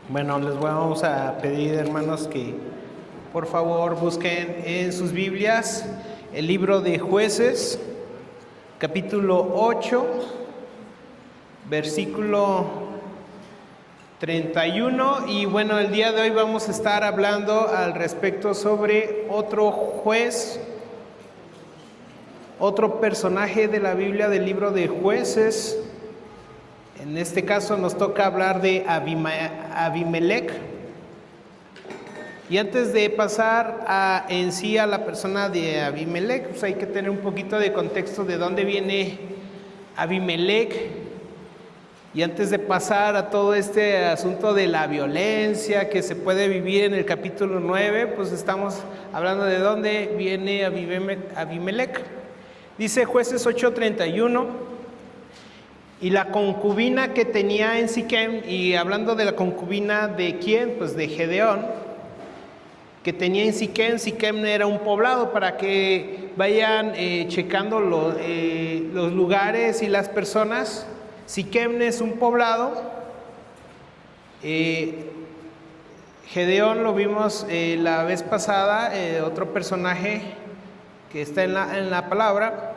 Bueno, vamos a pedir, hermanos, que por favor busquen en sus Biblias el libro de Jueces, capítulo 8, versículo 31. Y bueno, el día de hoy vamos a estar hablando al respecto sobre otro juez, otro personaje de la Biblia del libro de Jueces. En este caso nos toca hablar de Abimelec. Y antes de pasar en sí a la persona de Abimelec, pues hay que tener un poquito de contexto de dónde viene Abimelec. Y antes de pasar a todo este asunto de la violencia que se puede vivir en el capítulo 9, pues estamos hablando de dónde viene Abimelec. Dice Jueces 8:31. Y la concubina que tenía en Siquem, y hablando de la concubina de quién, pues de Gedeón, que tenía en Siquem. Siquem era un poblado, para que vayan checando los lugares y las personas. Siquem es un poblado. Gedeón lo vimos la vez pasada, otro personaje que está en la palabra.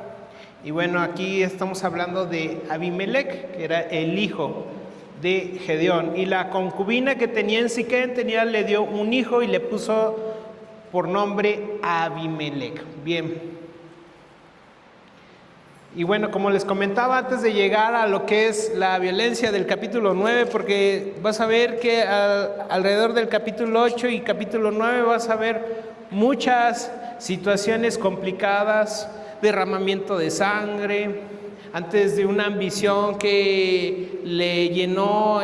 Y bueno, aquí estamos hablando de Abimelec, que era el hijo de Gedeón. Y la concubina que tenía en Siquem le dio un hijo y le puso por nombre Abimelec. Bien. Y bueno, como les comentaba antes de llegar a lo que es la violencia del capítulo 9, porque vas a ver que alrededor del capítulo 8 y capítulo 9 vas a ver muchas situaciones complicadas, derramamiento de sangre, antes de una ambición que le llenó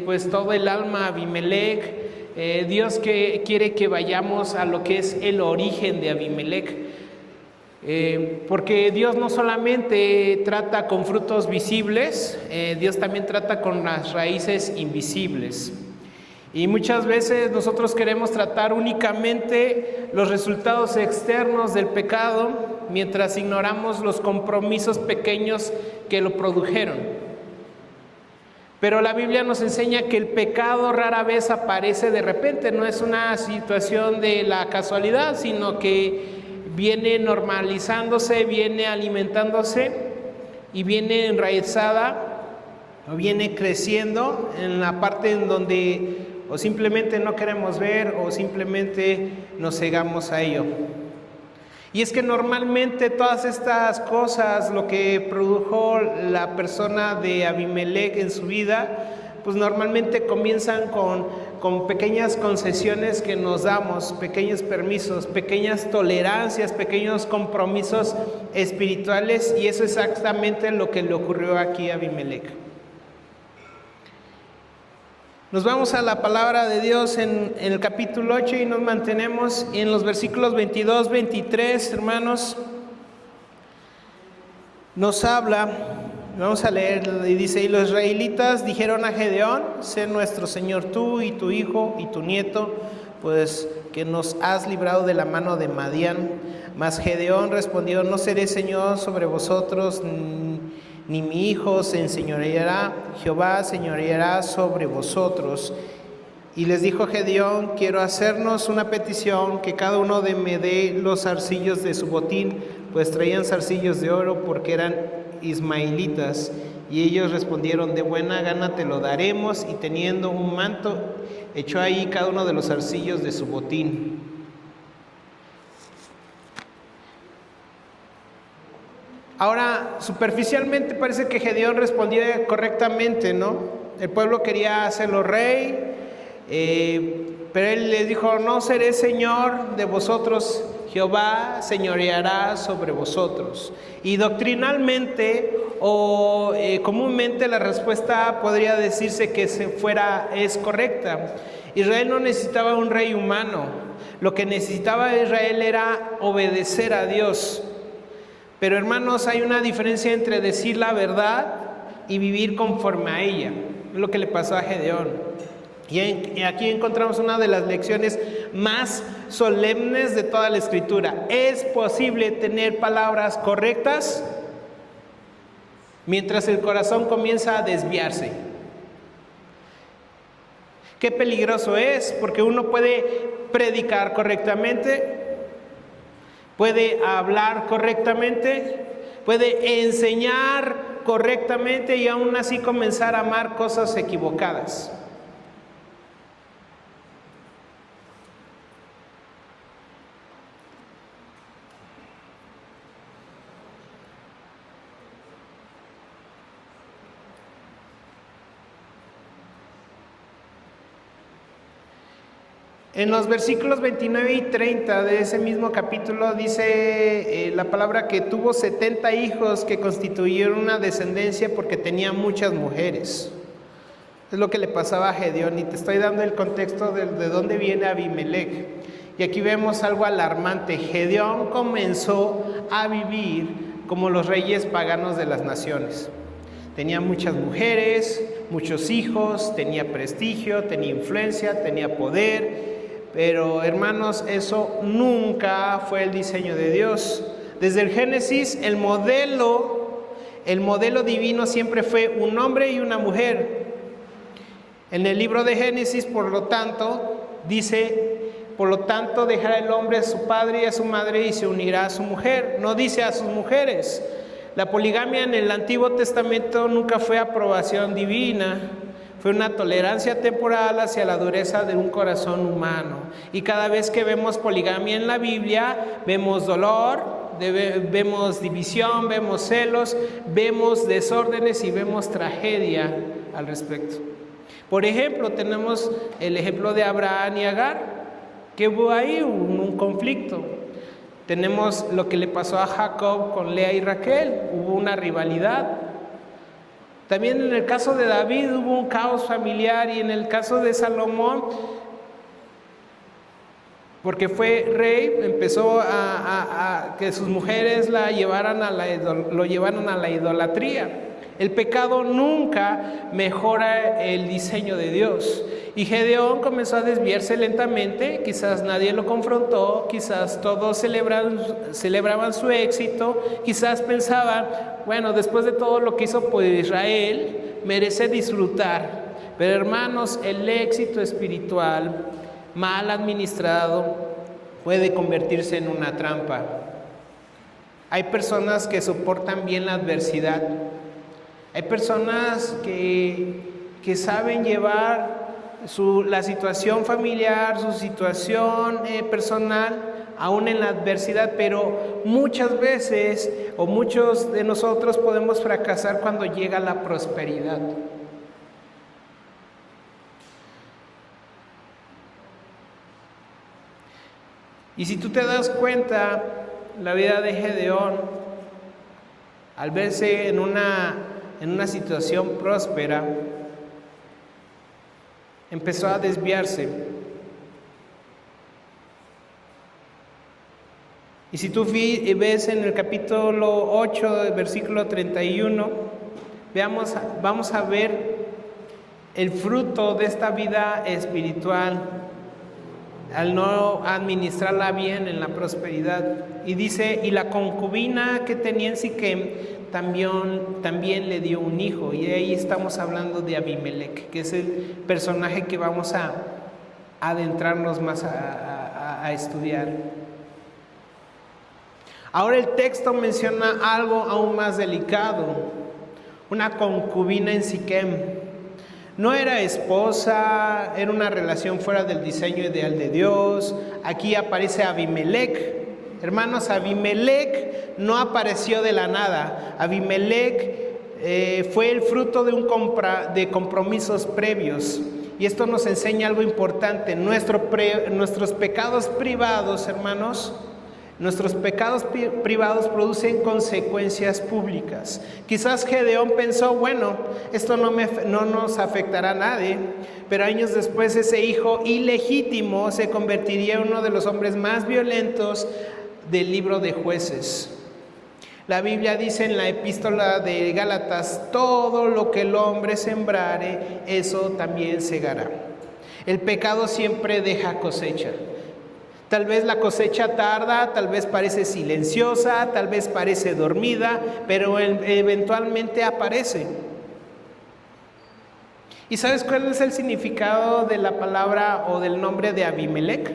pues todo el alma a Abimelec. Dios que quiere que vayamos a lo que es el origen de Abimelec, porque Dios no solamente trata con frutos visibles, Dios también trata con las raíces invisibles. Y muchas veces nosotros queremos tratar únicamente los resultados externos del pecado, mientras ignoramos los compromisos pequeños que lo produjeron. Pero la Biblia nos enseña que el pecado rara vez aparece de repente, no es una situación de la casualidad, sino que viene normalizándose, viene alimentándose y viene enraizada o viene creciendo en la parte en donde o simplemente no queremos ver o simplemente nos cegamos a ello. Y es que normalmente todas estas cosas, lo que produjo la persona de Abimelec en su vida, pues normalmente comienzan con pequeñas concesiones que nos damos, pequeños permisos, pequeñas tolerancias, pequeños compromisos espirituales, y eso es exactamente lo que le ocurrió aquí a Abimelec. Nos vamos a la palabra de Dios en el capítulo 8 y nos mantenemos en los versículos 22, 23, hermanos. Nos habla, vamos a leer, y dice: y los israelitas dijeron a Gedeón: sé nuestro Señor tú y tu hijo y tu nieto, pues que nos has librado de la mano de Madián. Mas Gedeón respondió: no seré Señor sobre vosotros, ni mi hijo se enseñoreará, Jehová señoreará sobre vosotros. Y les dijo Gedeón: quiero hacernos una petición, que cada uno me dé los zarcillos de su botín, pues traían zarcillos de oro, porque eran ismaelitas. Y ellos respondieron: de buena gana te lo daremos. Y teniendo un manto, echó ahí cada uno de los zarcillos de su botín. Ahora, superficialmente parece que Gedeón respondía correctamente, ¿no? El pueblo quería hacerlo rey, pero él les dijo: no seré señor de vosotros, Jehová señoreará sobre vosotros. Y doctrinalmente o comúnmente la respuesta podría decirse que es correcta. Israel no necesitaba un rey humano, lo que necesitaba Israel era obedecer a Dios. Pero hermanos, hay una diferencia entre decir la verdad y vivir conforme a ella. Es lo que le pasó a Gedeón. Y aquí encontramos una de las lecciones más solemnes de toda la Escritura. Es posible tener palabras correctas mientras el corazón comienza a desviarse. Qué peligroso es, porque uno puede predicar correctamente, puede hablar correctamente, puede enseñar correctamente y aún así comenzar a amar cosas equivocadas. En los versículos 29 y 30 de ese mismo capítulo dice la palabra que tuvo 70 hijos que constituyeron una descendencia porque tenía muchas mujeres. Es lo que le pasaba a Gedeón, y te estoy dando el contexto de dónde viene Abimelech. Y aquí vemos algo alarmante. Gedeón comenzó a vivir como los reyes paganos de las naciones. Tenía muchas mujeres, muchos hijos, tenía prestigio, tenía influencia, tenía poder. Pero hermanos, eso nunca fue el diseño de Dios. Desde el Génesis, el modelo divino siempre fue un hombre y una mujer. En el libro de Génesis, por lo tanto, dice, por lo tanto dejará el hombre a su padre y a su madre y se unirá a su mujer. No dice a sus mujeres. La poligamia en el Antiguo Testamento nunca fue aprobación divina. Fue una tolerancia temporal hacia la dureza de un corazón humano. Y cada vez que vemos poligamia en la Biblia, vemos dolor, vemos división, vemos celos, vemos desórdenes y vemos tragedia al respecto. Por ejemplo, tenemos el ejemplo de Abraham y Agar, que hubo ahí un conflicto. Tenemos lo que le pasó a Jacob con Lea y Raquel, hubo una rivalidad. También en el caso de David hubo un caos familiar, y en el caso de Salomón, porque fue rey, empezó a que sus mujeres lo llevaran a la idolatría. El pecado nunca mejora el diseño de Dios. Y Gedeón comenzó a desviarse lentamente, quizás nadie lo confrontó, quizás todos celebraban su éxito, quizás pensaban, bueno, después de todo lo que hizo por Israel, merece disfrutar. Pero hermanos, el éxito espiritual mal administrado puede convertirse en una trampa. Hay personas que soportan bien la adversidad. Hay personas que saben llevar la situación familiar, su situación personal, aún en la adversidad, pero muchas veces o muchos de nosotros podemos fracasar cuando llega la prosperidad. Y si tú te das cuenta, la vida de Gedeón, al verse en una situación próspera, empezó a desviarse. Y si tú ves en el capítulo 8, versículo 31, vamos a ver el fruto de esta vida espiritual al no administrarla bien en la prosperidad. Y dice, y la concubina que tenía en Siquem también le dio un hijo. Y ahí estamos hablando de Abimelech, que es el personaje que vamos a adentrarnos más a estudiar. Ahora el texto menciona algo aún más delicado: una concubina en Siquem. No era esposa, era una relación fuera del diseño ideal de Dios. Aquí aparece Abimelech. Hermanos, Abimelech no apareció de la nada. Abimelech fue el fruto de compromisos previos. Y esto nos enseña algo importante. Nuestros pecados privados, hermanos, nuestros pecados privados producen consecuencias públicas. Quizás Gedeón pensó, bueno, esto no nos afectará a nadie, pero años después ese hijo ilegítimo se convertiría en uno de los hombres más violentos del libro de Jueces. La Biblia dice en la epístola de Gálatas, todo lo que el hombre sembrare, eso también segará. El pecado siempre deja cosecha. Tal vez la cosecha tarda, tal vez parece silenciosa, tal vez parece dormida, pero eventualmente aparece. ¿Y sabes cuál es el significado de la palabra o del nombre de Abimelec?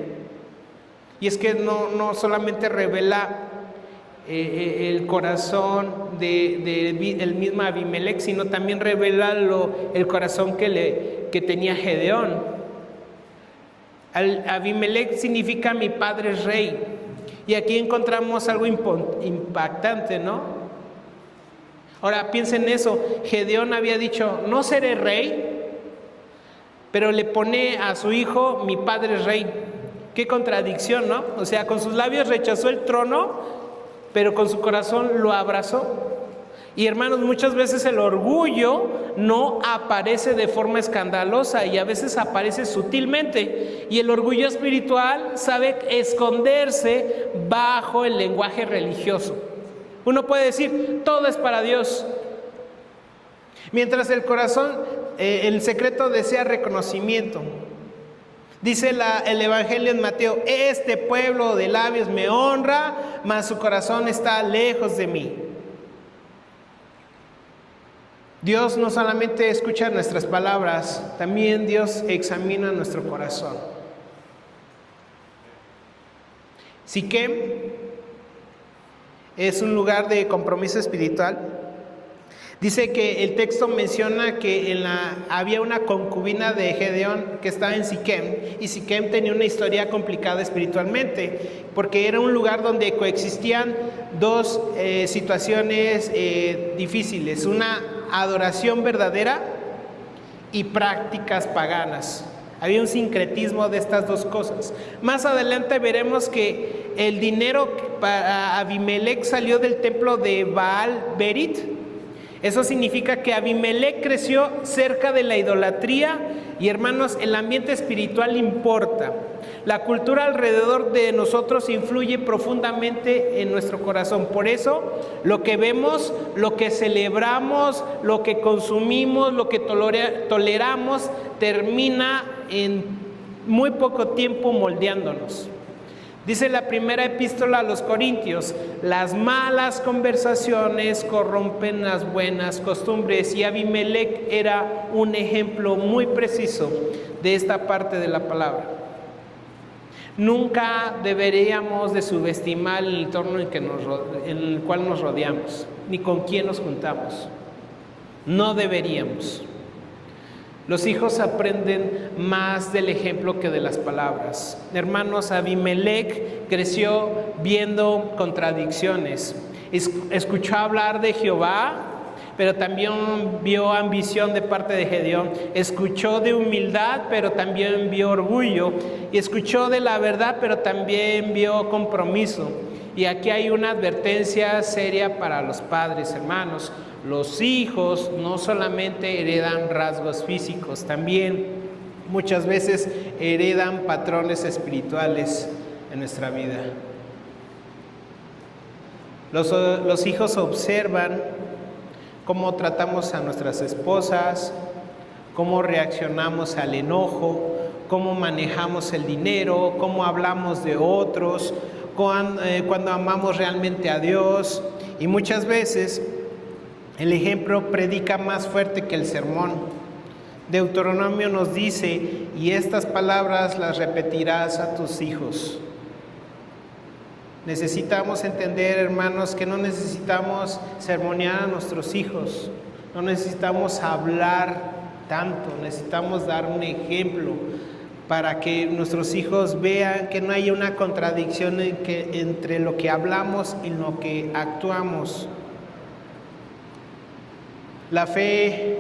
Y es que no solamente revela el corazón del mismo Abimelec, sino también revela el corazón que tenía Gedeón. Abimelec significa mi padre es rey. Y aquí encontramos algo impactante, ¿no? Ahora piensen en eso. Gedeón había dicho, no seré rey, pero le pone a su hijo, mi padre es rey. Qué contradicción, ¿no? O sea, con sus labios rechazó el trono, pero con su corazón lo abrazó. Y hermanos, muchas veces el orgullo no aparece de forma escandalosa y a veces aparece sutilmente. Y el orgullo espiritual sabe esconderse bajo el lenguaje religioso. Uno puede decir, todo es para Dios. Mientras el corazón, el secreto desea reconocimiento. Dice el Evangelio en Mateo, este pueblo de labios me honra, mas su corazón está lejos de mí. Dios no solamente escucha nuestras palabras, también Dios examina nuestro corazón. Siquem es un lugar de compromiso espiritual. Dice que el texto menciona que había una concubina de Gedeón que estaba en Siquem, y Siquem tenía una historia complicada espiritualmente, porque era un lugar donde coexistían dos situaciones difíciles, una adoración verdadera y prácticas paganas. Había un sincretismo de estas dos cosas. Más adelante veremos que el dinero para Abimelec salió del templo de Baal Berit. Eso significa que Abimelec creció cerca de la idolatría. Y hermanos, el ambiente espiritual importa. La cultura alrededor de nosotros influye profundamente en nuestro corazón. Por eso, lo que vemos, lo que celebramos, lo que consumimos, lo que toleramos, termina en muy poco tiempo moldeándonos. Dice la primera epístola a los Corintios, las malas conversaciones corrompen las buenas costumbres, y Abimelec era un ejemplo muy preciso de esta parte de la palabra. Nunca deberíamos de subestimar el entorno en el cual nos rodeamos, ni con quién nos juntamos. No deberíamos. Los hijos aprenden más del ejemplo que de las palabras. Hermanos, Abimelec creció viendo contradicciones. Escuchó hablar de Jehová, pero también vio ambición de parte de Gedeón. Escuchó de humildad, pero también vio orgullo. Y escuchó de la verdad, pero también vio compromiso. Y aquí hay una advertencia seria para los padres, hermanos. Los hijos no solamente heredan rasgos físicos, también muchas veces heredan patrones espirituales en nuestra vida. Los hijos observan cómo tratamos a nuestras esposas, cómo reaccionamos al enojo, cómo manejamos el dinero, cómo hablamos de otros, cuando amamos realmente a Dios. Y muchas veces el ejemplo predica más fuerte que el sermón. Deuteronomio nos dice, y estas palabras las repetirás a tus hijos. Necesitamos entender, hermanos, que no necesitamos sermonear a nuestros hijos, no necesitamos hablar tanto, necesitamos dar un ejemplo para que nuestros hijos vean que no hay una contradicción entre lo que hablamos y lo que actuamos. La fe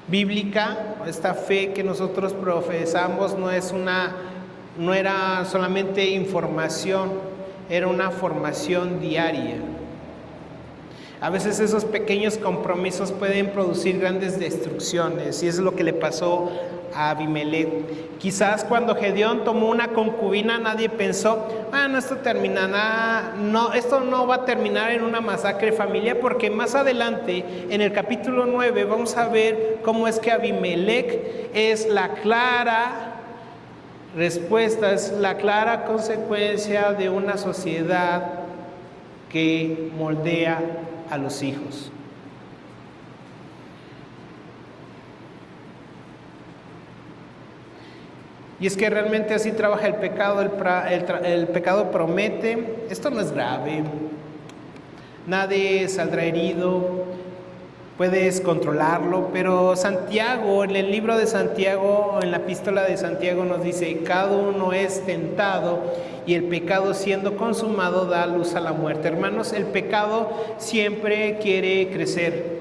bíblica, esta fe que nosotros profesamos, no era solamente información, era una formación diaria. A veces esos pequeños compromisos pueden producir grandes destrucciones, y eso es lo que le pasó a Abimelec. Quizás cuando Gedeón tomó una concubina, nadie pensó, esto no va a terminar en una masacre familiar, porque más adelante, en el capítulo 9, vamos a ver cómo es que Abimelec es la clara respuesta, es la clara consecuencia de una sociedad que moldea a los hijos. Y es que realmente así trabaja el pecado. El pecado promete: esto no es grave, nadie saldrá herido, puedes controlarlo. Pero Santiago, en el libro de Santiago, en la epístola de Santiago, nos dice: cada uno es tentado y el pecado, siendo consumado, da luz a la muerte. Hermanos, el pecado siempre quiere crecer,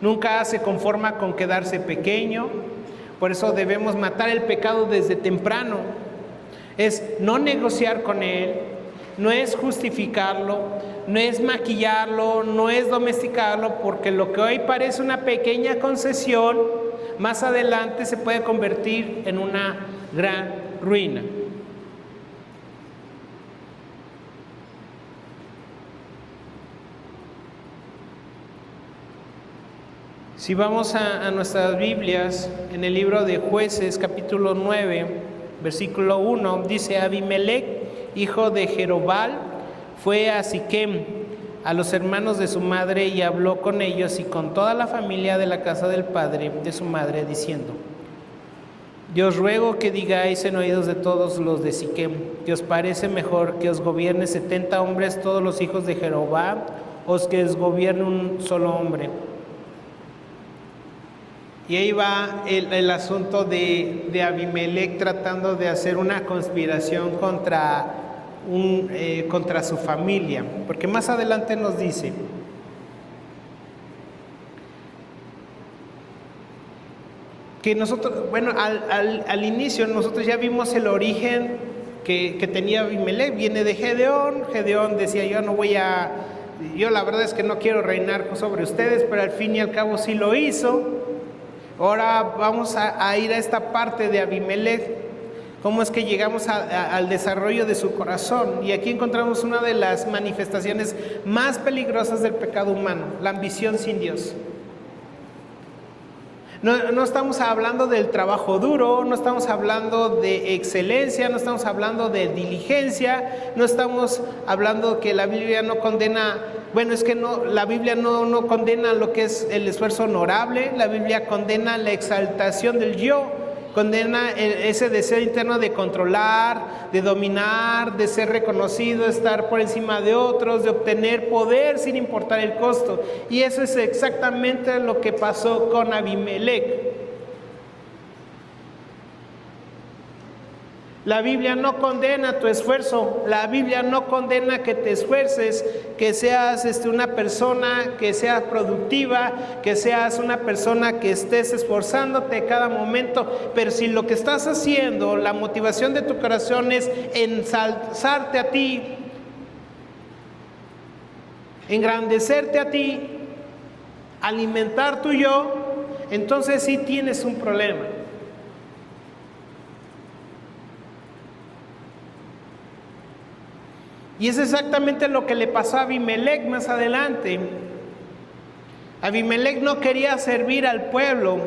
nunca se conforma con quedarse pequeño. Por eso debemos matar el pecado desde temprano. Es no negociar con él, no es justificarlo, no es maquillarlo, no es domesticarlo, porque lo que hoy parece una pequeña concesión, más adelante se puede convertir en una gran ruina. Si vamos a nuestras Biblias, en el libro de Jueces, capítulo 9, versículo 1, dice: Abimelec, hijo de Jerobal, fue a Siquem, a los hermanos de su madre, y habló con ellos y con toda la familia de la casa del padre de su madre, diciendo: yo os ruego que digáis en oídos de todos los de Siquem, que os parece mejor que os gobierne 70 hombres, todos los hijos de Jeroboam, o que os gobierne un solo hombre. Y ahí va el asunto de Abimelec tratando de hacer una conspiración contra su familia, porque más adelante nos dice que nosotros, bueno, al inicio nosotros ya vimos el origen que tenía Abimelec. Viene de Gedeón. Gedeón decía: yo la verdad es que no quiero reinar sobre ustedes, pero al fin y al cabo sí lo hizo. Ahora vamos a ir a esta parte de Abimelec, cómo es que llegamos al desarrollo de su corazón. Y aquí encontramos una de las manifestaciones más peligrosas del pecado humano: la ambición sin Dios. No estamos hablando del trabajo duro, no estamos hablando de excelencia, no estamos hablando de diligencia, no estamos hablando que la Biblia no condena. Bueno, es que no, la Biblia no condena lo que es el esfuerzo honorable. La Biblia condena la exaltación del yo, condena ese deseo interno de controlar, de dominar, de ser reconocido, estar por encima de otros, de obtener poder sin importar el costo. Y eso es exactamente lo que pasó con Abimelec. La Biblia no condena tu esfuerzo, la Biblia no condena que te esfuerces, que seas una persona que sea productiva, que seas una persona que estés esforzándote cada momento. Pero si lo que estás haciendo, la motivación de tu corazón es ensalzarte a ti, engrandecerte a ti, alimentar tu yo, entonces sí tienes un problema. Y es exactamente lo que le pasó a Abimelec más adelante. Abimelec no quería servir al pueblo,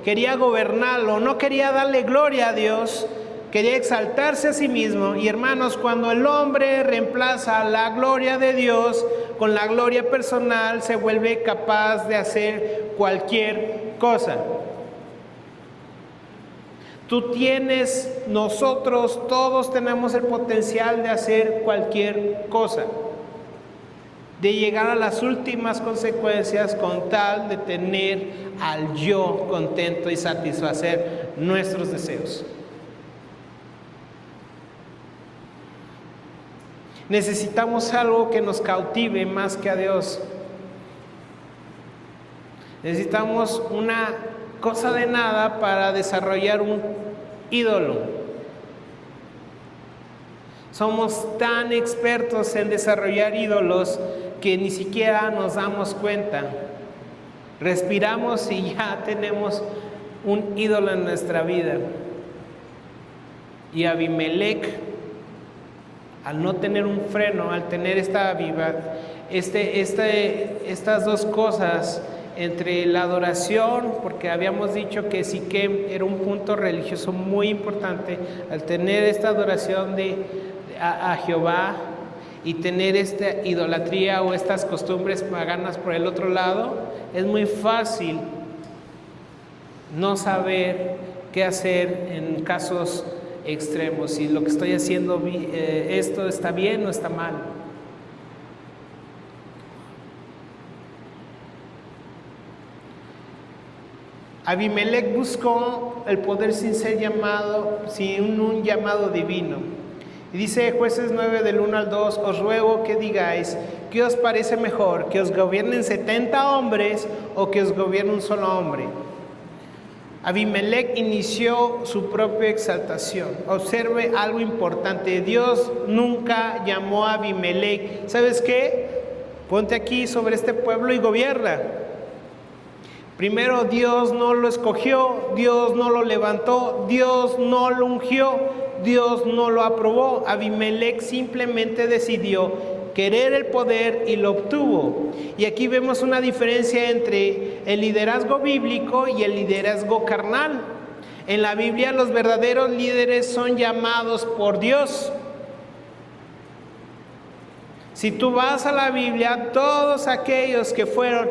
quería gobernarlo, no quería darle gloria a Dios, quería exaltarse a sí mismo. Y hermanos, cuando el hombre reemplaza la gloria de Dios con la gloria personal, se vuelve capaz de hacer cualquier cosa. Nosotros todos tenemos el potencial de hacer cualquier cosa, de llegar a las últimas consecuencias con tal de tener al yo contento y satisfacer nuestros deseos. Necesitamos algo que nos cautive más que a Dios. Necesitamos una cosa de nada para desarrollar un ídolo. Somos tan expertos en desarrollar ídolos que ni siquiera nos damos cuenta. Respiramos y ya tenemos un ídolo en nuestra vida. Y Abimelec, al no tener un freno, al tener estas dos cosas, entre la adoración, porque habíamos dicho que Siquem era un punto religioso muy importante, al tener esta adoración a Jehová y tener esta idolatría o estas costumbres paganas por el otro lado, es muy fácil no saber qué hacer en casos extremos, si lo que estoy haciendo, esto está bien o está mal. Abimelec buscó el poder sin ser llamado, sin un llamado divino. Y dice Jueces 9 del 1 al 2, os ruego que digáis, ¿qué os parece mejor? ¿Que os gobiernen 70 hombres o que os gobierne un solo hombre? Abimelec inició su propia exaltación. Observe algo importante, Dios nunca llamó a Abimelec, ¿sabes qué? Ponte aquí sobre este pueblo y gobierna. Primero, Dios no lo escogió, Dios no lo levantó, Dios no lo ungió, Dios no lo aprobó. Abimelec simplemente decidió querer el poder y lo obtuvo. Y aquí vemos una diferencia entre el liderazgo bíblico y el liderazgo carnal. En la Biblia los verdaderos líderes son llamados por Dios. Si tú vas a la Biblia, todos aquellos que fueron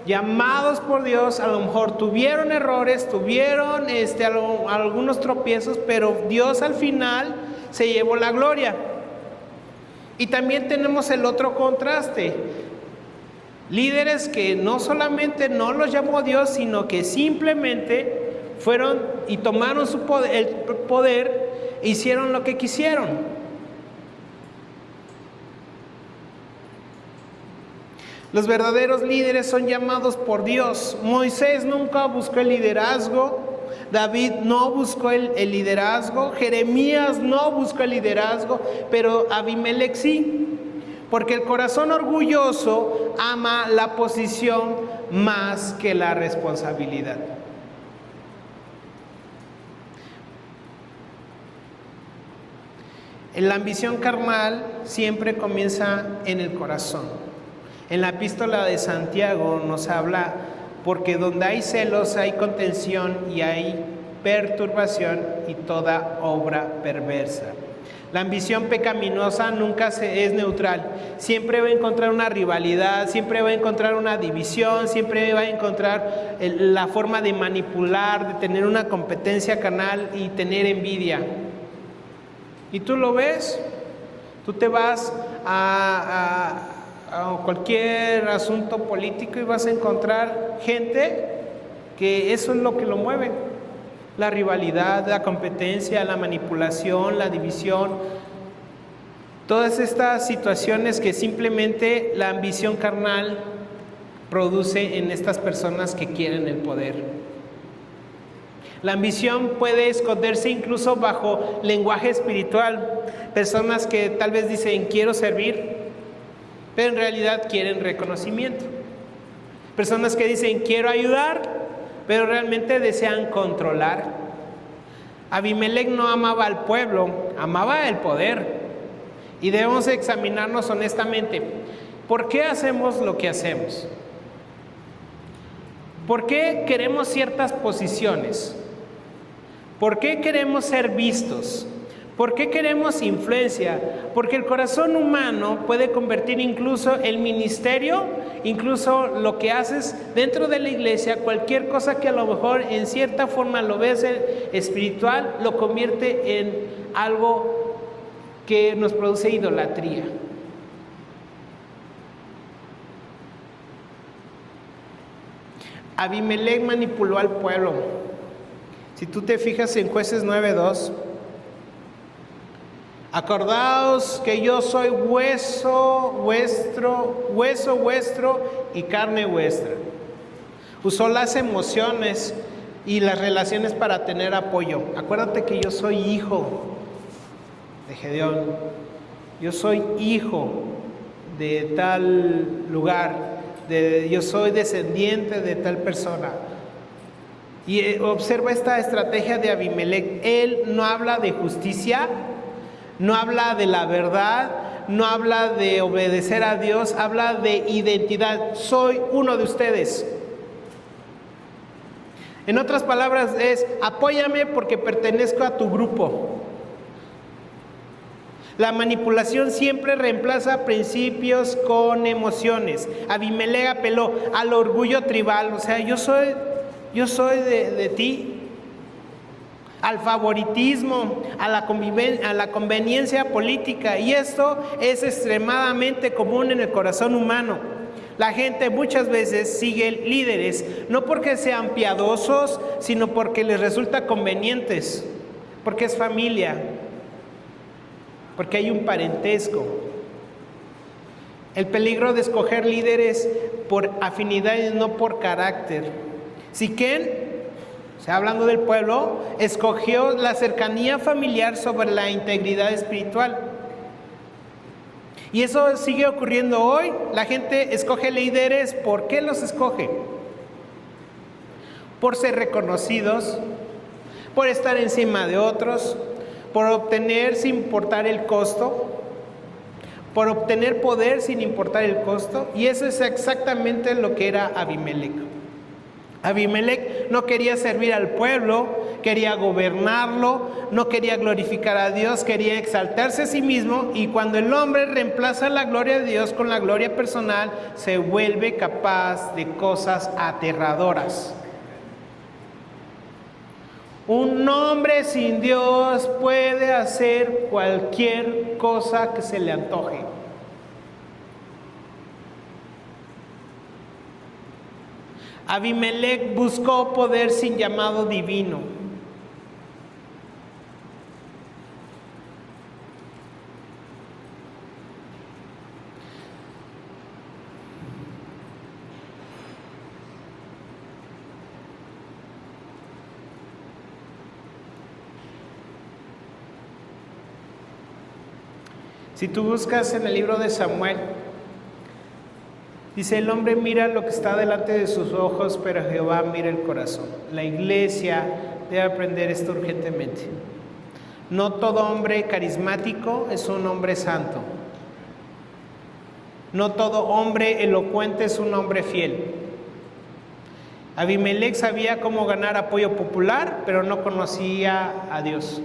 llamados por Dios, a lo mejor tuvieron errores, tuvieron algunos tropiezos, pero Dios al final se llevó la gloria. Y también tenemos el otro contraste, líderes que no solamente no los llamó Dios, sino que simplemente fueron y tomaron el poder e hicieron lo que quisieron. Los verdaderos líderes son llamados por Dios. Moisés nunca buscó el liderazgo, David no buscó el liderazgo, Jeremías no buscó el liderazgo, pero Abimelec sí, porque el corazón orgulloso ama la posición más que la responsabilidad. La ambición carnal siempre comienza en el corazón. En la epístola de Santiago nos habla, porque donde hay celos hay contención y hay perturbación y toda obra perversa. La ambición pecaminosa nunca es neutral, siempre va a encontrar una rivalidad, siempre va a encontrar una división, siempre va a encontrar la forma de manipular, de tener una competencia carnal y tener envidia. ¿Y tú lo ves? Tú te vas a cualquier asunto político y vas a encontrar gente que eso es lo que lo mueve, la rivalidad, la competencia, la manipulación, la división, todas estas situaciones que simplemente la ambición carnal produce en estas personas que quieren el poder. La ambición puede esconderse incluso bajo lenguaje espiritual, personas que tal vez dicen quiero servir, pero en realidad quieren reconocimiento. Personas que dicen quiero ayudar, pero realmente desean controlar. Abimelec no amaba al pueblo, amaba el poder. Y debemos examinarnos honestamente, ¿por qué hacemos lo que hacemos? ¿Por qué queremos ciertas posiciones? ¿Por qué queremos ser vistos? ¿Por qué queremos influencia? Porque el corazón humano puede convertir incluso el ministerio, incluso lo que haces dentro de la iglesia, cualquier cosa que a lo mejor en cierta forma lo ves espiritual, lo convierte en algo que nos produce idolatría. Abimelec manipuló al pueblo. Si tú te fijas en Jueces 9:2, acordaos que yo soy hueso vuestro y carne vuestra. Usó las emociones y las relaciones para tener apoyo. Acuérdate que yo soy hijo de Gedeón, yo soy hijo de tal lugar, yo soy descendiente de tal persona. Y observa esta estrategia de Abimelec. Él no habla de justicia, no habla de la verdad, no habla de obedecer a Dios, habla de identidad. Soy uno de ustedes. En otras palabras es, apóyame porque pertenezco a tu grupo. La manipulación siempre reemplaza principios con emociones. Abimelec apeló al orgullo tribal, o sea, yo soy de ti. al favoritismo, a la conveniencia política, y esto es extremadamente común en el corazón humano. La gente muchas veces sigue líderes, no porque sean piadosos, sino porque les resulta convenientes, porque es familia, porque hay un parentesco. El peligro de escoger líderes por afinidad y no por carácter. Siquén, hablando del pueblo, escogió la cercanía familiar sobre la integridad espiritual. Y eso sigue ocurriendo hoy. La gente escoge líderes. ¿Por qué los escoge? Por ser reconocidos, por estar encima de otros, por obtener sin importar el costo, por obtener poder sin importar el costo. Y eso es exactamente lo que era Abimelec. Abimelec no quería servir al pueblo, quería gobernarlo, no quería glorificar a Dios, quería exaltarse a sí mismo, y cuando el hombre reemplaza la gloria de Dios con la gloria personal, se vuelve capaz de cosas aterradoras. Un hombre sin Dios puede hacer cualquier cosa que se le antoje. Abimelec buscó poder sin llamado divino. Si tú buscas en el libro de Samuel, dice: el hombre mira lo que está delante de sus ojos, pero Jehová mira el corazón. La iglesia debe aprender esto urgentemente. No todo hombre carismático es un hombre santo. No todo hombre elocuente es un hombre fiel. Abimelec sabía cómo ganar apoyo popular, pero no conocía a Dios.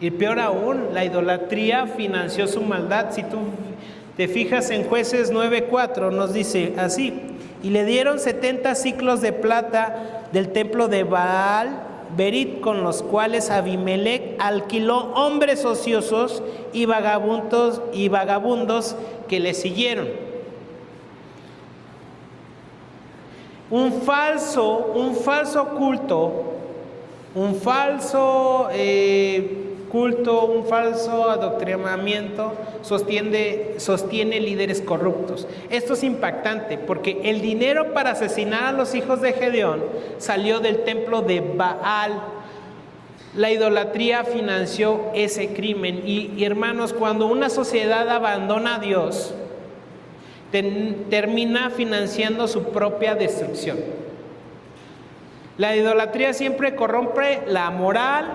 Y peor aún, la idolatría financió su maldad. Si tú te fijas en Jueces 9:4, nos dice así: y le dieron 70 siclos de plata del templo de Baal Berit, con los cuales Abimelec alquiló hombres ociosos y vagabundos que le siguieron. Un falso culto, un falso adoctrinamiento sostiene líderes corruptos. Esto es impactante porque el dinero para asesinar a los hijos de Gedeón salió del templo de Baal. La idolatría financió ese crimen. Y hermanos, cuando una sociedad abandona a Dios, termina financiando su propia destrucción. La idolatría siempre corrompe la moral,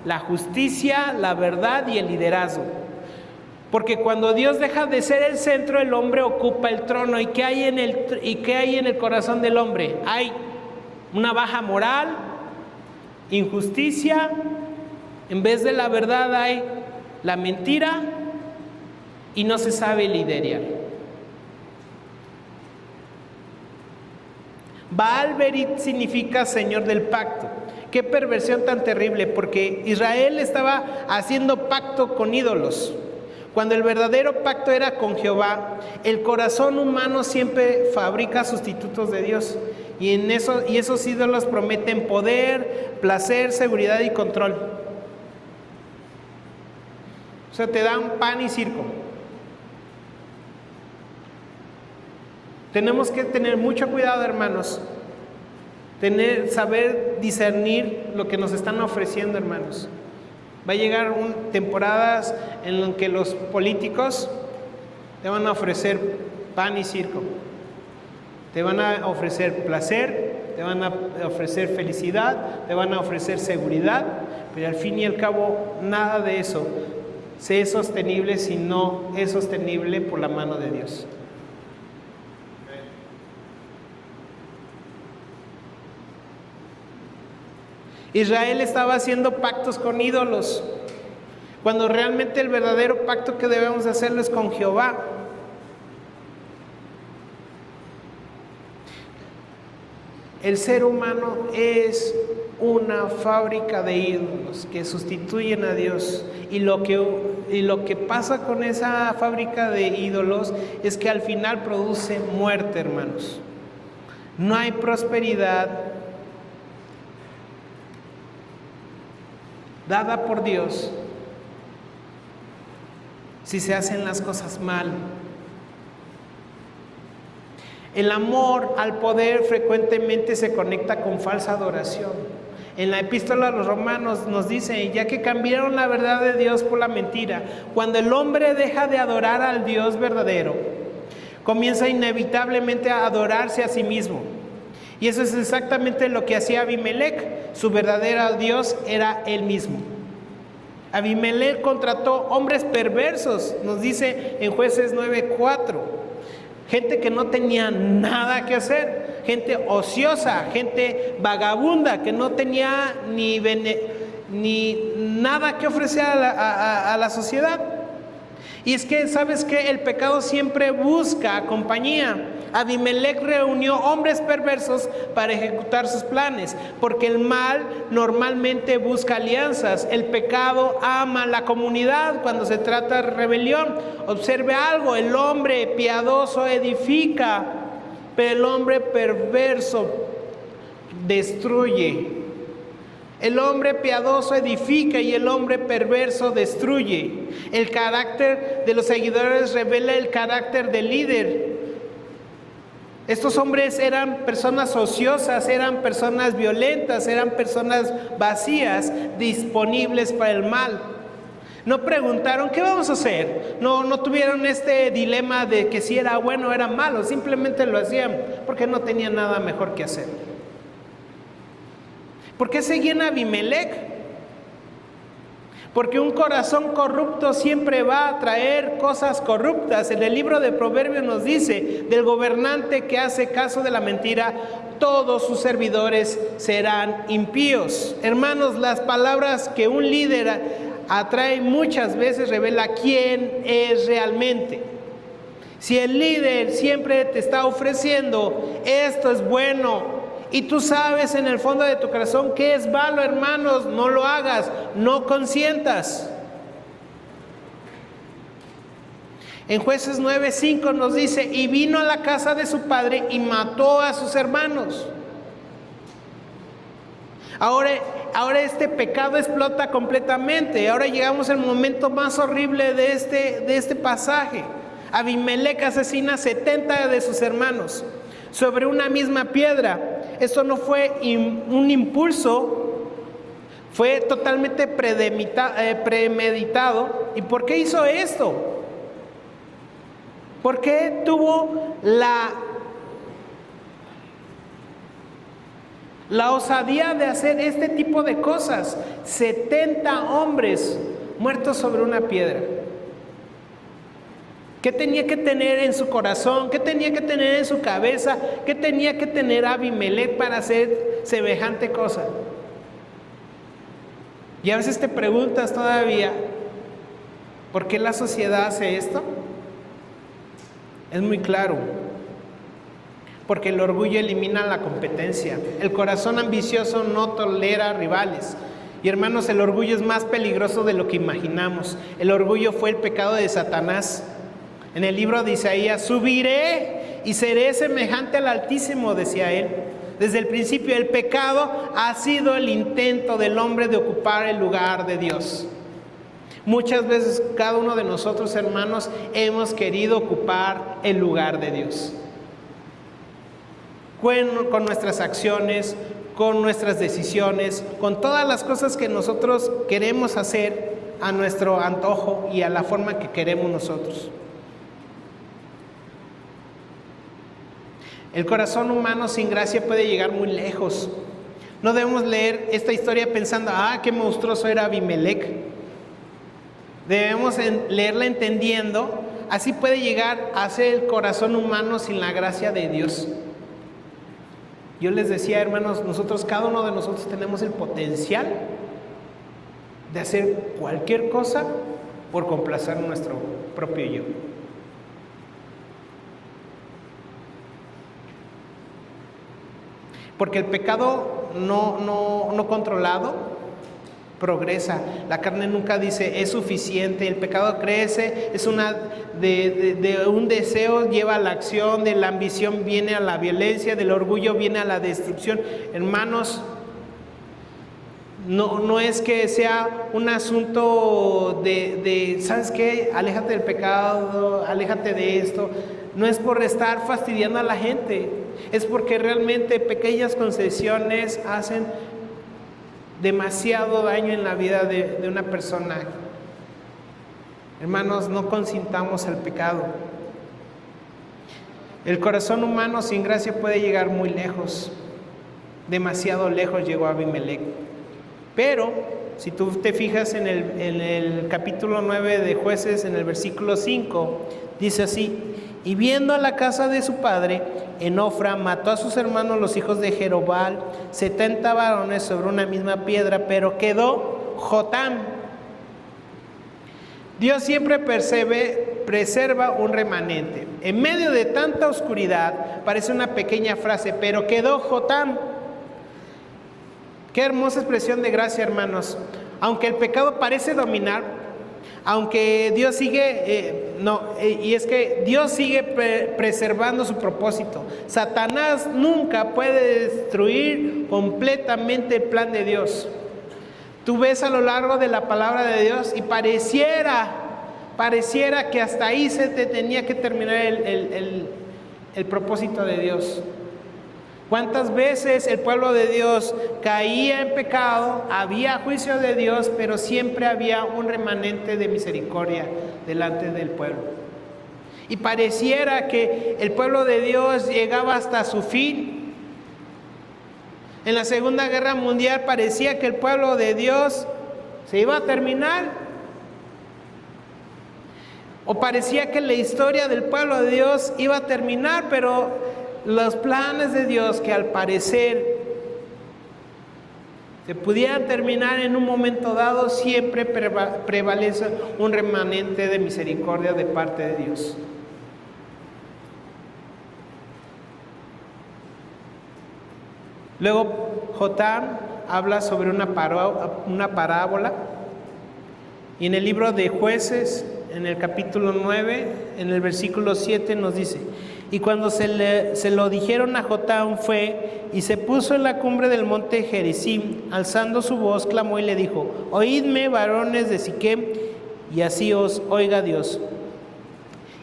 la justicia, la verdad y el liderazgo. Porque cuando Dios deja de ser el centro, el hombre ocupa el trono. ¿Y qué hay en el corazón del hombre? Hay una baja moral, injusticia. En vez de la verdad hay la mentira y no se sabe liderar. Baal Berit significa Señor del pacto. Qué perversión tan terrible, porque Israel estaba haciendo pacto con ídolos, cuando el verdadero pacto era con Jehová. El corazón humano siempre fabrica sustitutos de Dios, y esos ídolos prometen poder, placer, seguridad y control. O sea, te dan pan y circo. Tenemos que tener mucho cuidado, hermanos. Saber discernir lo que nos están ofreciendo, hermanos. Va a llegar temporadas en las que los políticos te van a ofrecer pan y circo. Te van a ofrecer placer, te van a ofrecer felicidad, te van a ofrecer seguridad, pero al fin y al cabo nada de eso es sostenible si no es sostenible por la mano de Dios. Israel estaba haciendo pactos con ídolos, cuando realmente el verdadero pacto que debemos hacerlo es con Jehová. El ser humano es una fábrica de ídolos que sustituyen a Dios. Y lo que pasa con esa fábrica de ídolos es que al final produce muerte, hermanos. No hay prosperidad dada por Dios si se hacen las cosas mal. El amor al poder frecuentemente se conecta con falsa adoración. En la epístola a los Romanos nos dice, ya que cambiaron la verdad de Dios por la mentira, cuando el hombre deja de adorar al Dios verdadero, comienza inevitablemente a adorarse a sí mismo. Y eso es exactamente lo que hacía Abimelec. Su verdadero Dios era él mismo. Abimelec contrató hombres perversos, nos dice en Jueces 9:4. Gente que no tenía nada que hacer, gente ociosa, gente vagabunda, que no tenía ni nada que ofrecer a la sociedad. Y es que, ¿sabes qué? El pecado siempre busca compañía. Abimelec reunió hombres perversos para ejecutar sus planes, porque el mal normalmente busca alianzas. El pecado ama la comunidad cuando se trata de rebelión. Observe algo, el hombre piadoso edifica, pero el hombre perverso destruye. El hombre piadoso edifica y el hombre perverso destruye. El carácter de los seguidores revela el carácter del líder. Estos hombres eran personas ociosas, eran personas violentas, eran personas vacías, disponibles para el mal. No preguntaron, ¿qué vamos a hacer? No tuvieron este dilema de que si era bueno o era malo, simplemente lo hacían porque no tenían nada mejor que hacer. ¿Por qué seguían a Abimelec? Porque un corazón corrupto siempre va a traer cosas corruptas. En el libro de Proverbios nos dice, del gobernante que hace caso de la mentira, todos sus servidores serán impíos. Hermanos, las palabras que un líder atrae muchas veces revela quién es realmente. Si el líder siempre te está ofreciendo, esto es bueno, y tú sabes en el fondo de tu corazón que es malo, hermanos, no lo hagas, no consientas. En Jueces 9:5 nos dice, y vino a la casa de su padre y mató a sus hermanos. Ahora este pecado explota completamente. Ahora llegamos al momento más horrible de este pasaje. Abimelec asesina 70 de sus hermanos sobre una misma piedra. Esto no fue un impulso, fue totalmente premeditado. ¿Y por qué hizo esto? ¿Por qué tuvo la osadía de hacer este tipo de cosas? 70 hombres muertos sobre una piedra. ¿Qué tenía que tener en su corazón? ¿Qué tenía que tener en su cabeza? ¿Qué tenía que tener Abimelec para hacer semejante cosa? Y a veces te preguntas todavía, ¿por qué la sociedad hace esto? Es muy claro. Porque el orgullo elimina la competencia. El corazón ambicioso no tolera rivales. Y hermanos, el orgullo es más peligroso de lo que imaginamos. El orgullo fue el pecado de Satanás. En el libro de Isaías, subiré y seré semejante al Altísimo, decía él. Desde el principio, el pecado ha sido el intento del hombre de ocupar el lugar de Dios. Muchas veces cada uno de nosotros, hermanos, hemos querido ocupar el lugar de Dios. Con nuestras acciones, con nuestras decisiones, con todas las cosas que nosotros queremos hacer a nuestro antojo y a la forma que queremos nosotros. El corazón humano sin gracia puede llegar muy lejos. No debemos leer esta historia pensando, qué monstruoso era Abimelec. Debemos leerla entendiendo, así puede llegar a ser el corazón humano sin la gracia de Dios. Yo les decía, hermanos, cada uno de nosotros tenemos el potencial de hacer cualquier cosa por complacer nuestro propio yo. Porque el pecado no controlado progresa. La carne nunca dice es suficiente. El pecado crece, es de un deseo lleva a la acción, de la ambición viene a la violencia, del orgullo viene a la destrucción. Hermanos, no es que sea un asunto de ¿sabes qué? Aléjate del pecado, aléjate de esto. No es por estar fastidiando a la gente, es porque realmente pequeñas concesiones hacen demasiado daño en la vida de una persona. Hermanos, no consintamos el pecado. El corazón humano sin gracia puede llegar muy lejos. Demasiado lejos llegó Abimelec. Pero si tú te fijas en el capítulo 9 de Jueces, en el versículo 5, dice así: y viendo a la casa de su padre en Ofra, mató a sus hermanos los hijos de Jerobal, 70 varones sobre una misma piedra, pero quedó Jotam. Dios siempre preserva un remanente. En medio de tanta oscuridad, parece una pequeña frase, pero quedó Jotam. Qué hermosa expresión de gracia, hermanos. Aunque el pecado parece dominar, aunque Dios sigue, y es que Dios sigue preservando su propósito. Satanás nunca puede destruir completamente el plan de Dios. Tú ves a lo largo de la palabra de Dios y pareciera que hasta ahí se te tenía que terminar el propósito de Dios. ¿Cuántas veces el pueblo de Dios caía en pecado? Había juicio de Dios, pero siempre había un remanente de misericordia delante del pueblo. Y pareciera que el pueblo de Dios llegaba hasta su fin. En la Segunda Guerra Mundial parecía que el pueblo de Dios se iba a terminar. O parecía que la historia del pueblo de Dios iba a terminar, pero los planes de Dios, que al parecer se pudieran terminar en un momento dado, siempre prevalece un remanente de misericordia de parte de Dios. Luego Jotam habla sobre una parábola, y en el libro de Jueces, en el capítulo 9, en el versículo 7 nos dice: y cuando se lo dijeron a Jotam, fue y se puso en la cumbre del monte Gerizim, alzando su voz, clamó y le dijo: oídme, varones de Siquem, y así os oiga Dios.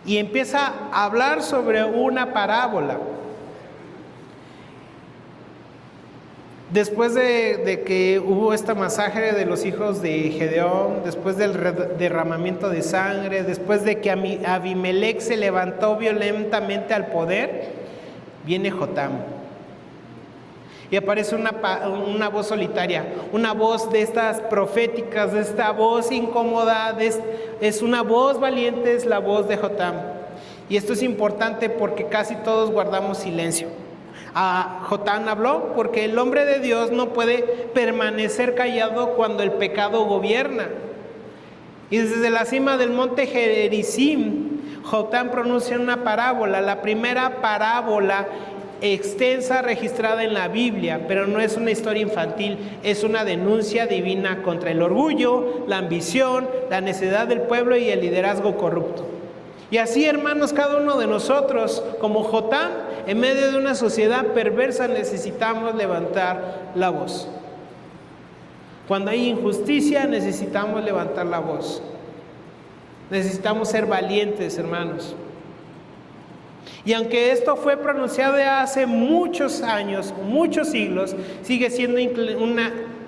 Y empieza a hablar sobre una parábola. Después de que hubo esta masacre de los hijos de Gedeón, después del derramamiento de sangre, después de que Abimelec se levantó violentamente al poder, viene Jotam. Y aparece una voz solitaria, una voz de estas proféticas, de esta voz incómoda, es una voz valiente, es la voz de Jotam. Y esto es importante porque casi todos guardamos silencio. Jotam habló porque el hombre de Dios no puede permanecer callado cuando el pecado gobierna. Y desde la cima del monte Gerizim, Jotam pronuncia una parábola, la primera parábola extensa registrada en la Biblia, pero no es una historia infantil, es una denuncia divina contra el orgullo, la ambición, la necedad del pueblo y el liderazgo corrupto. Y así, hermanos, cada uno de nosotros, como Jotam, en medio de una sociedad perversa, necesitamos levantar la voz. Cuando hay injusticia, necesitamos levantar la voz. Necesitamos ser valientes, hermanos. Y aunque esto fue pronunciado hace muchos años, muchos siglos, sigue siendo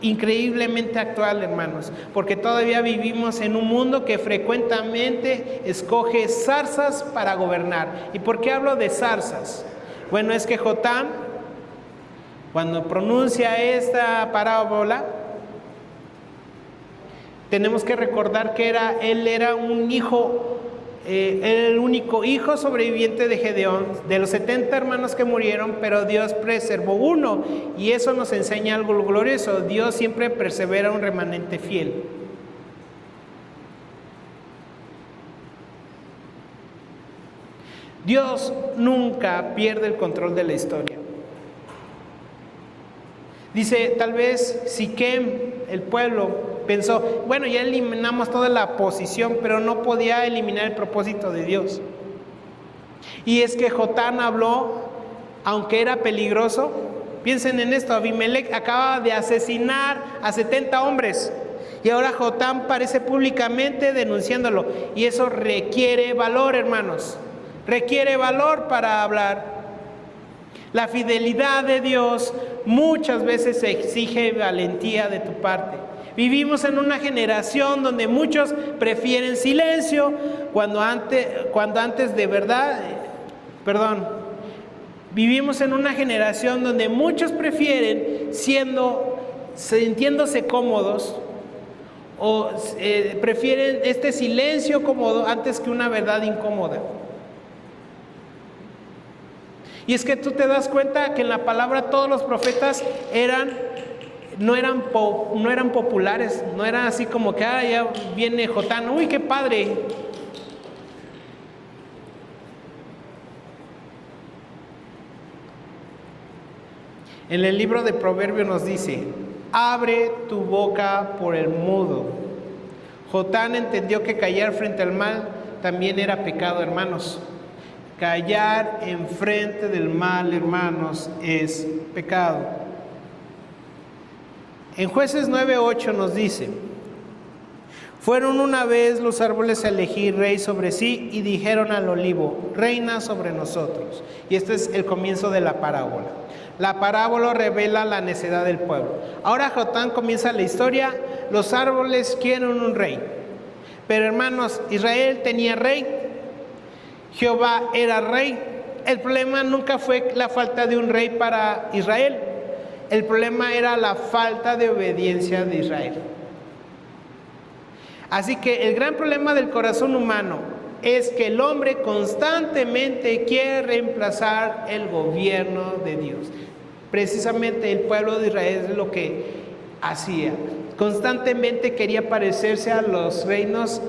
increíblemente actual, hermanos, porque todavía vivimos en un mundo que frecuentemente escoge zarzas para gobernar. ¿Y por qué hablo de zarzas? Bueno, es que Jotam, cuando pronuncia esta parábola, tenemos que recordar que él era un hijo, el único hijo sobreviviente de Gedeón, de los 70 hermanos que murieron, pero Dios preservó uno, y eso nos enseña algo glorioso: Dios siempre persevera un remanente fiel. Dios nunca pierde el control de la historia. Dice, tal vez Siquem, el pueblo, pensó, bueno, ya eliminamos toda la posición, pero no podía eliminar el propósito de Dios. Y es que Jotán habló, aunque era peligroso. Piensen en esto, Abimelech acaba de asesinar a 70 hombres. Y ahora Jotán aparece públicamente denunciándolo. Y eso requiere valor, hermanos. Requiere valor para hablar. La fidelidad de Dios muchas veces exige valentía de tu parte. Vivimos en una generación donde muchos prefieren silencio cuando antes de verdad, vivimos en una generación donde muchos prefieren sintiéndose cómodos o prefieren este silencio cómodo antes que una verdad incómoda. Y es que tú te das cuenta que en la palabra todos los profetas no eran populares, no era así como que ya viene Jotán, uy, qué padre. En el libro de Proverbios nos dice, abre tu boca por el mudo. Jotán entendió que callar frente al mal también era pecado, hermanos. Callar enfrente del mal, hermanos, es pecado. En Jueces 9:8 nos dice, fueron una vez los árboles a elegir rey sobre sí y dijeron al olivo, reina sobre nosotros. Y este es el comienzo de la parábola. La parábola revela la necedad del pueblo. Ahora Jotán comienza la historia, los árboles quieren un rey. Pero hermanos, Israel tenía rey. Jehová era rey. El problema nunca fue la falta de un rey para Israel. El problema era la falta de obediencia de Israel. Así que el gran problema del corazón humano es que el hombre constantemente quiere reemplazar el gobierno de Dios. Precisamente el pueblo de Israel es lo que hacía. Constantemente quería parecerse a los reinos,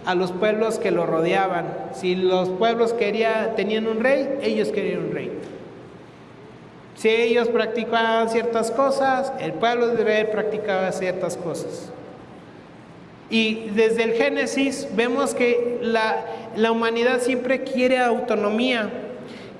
a los pueblos que lo rodeaban. Si los pueblos tenían un rey, ellos querían un rey. Si ellos practicaban ciertas cosas, el pueblo de Israel practicaba ciertas cosas. Y desde el Génesis vemos que la humanidad siempre quiere autonomía,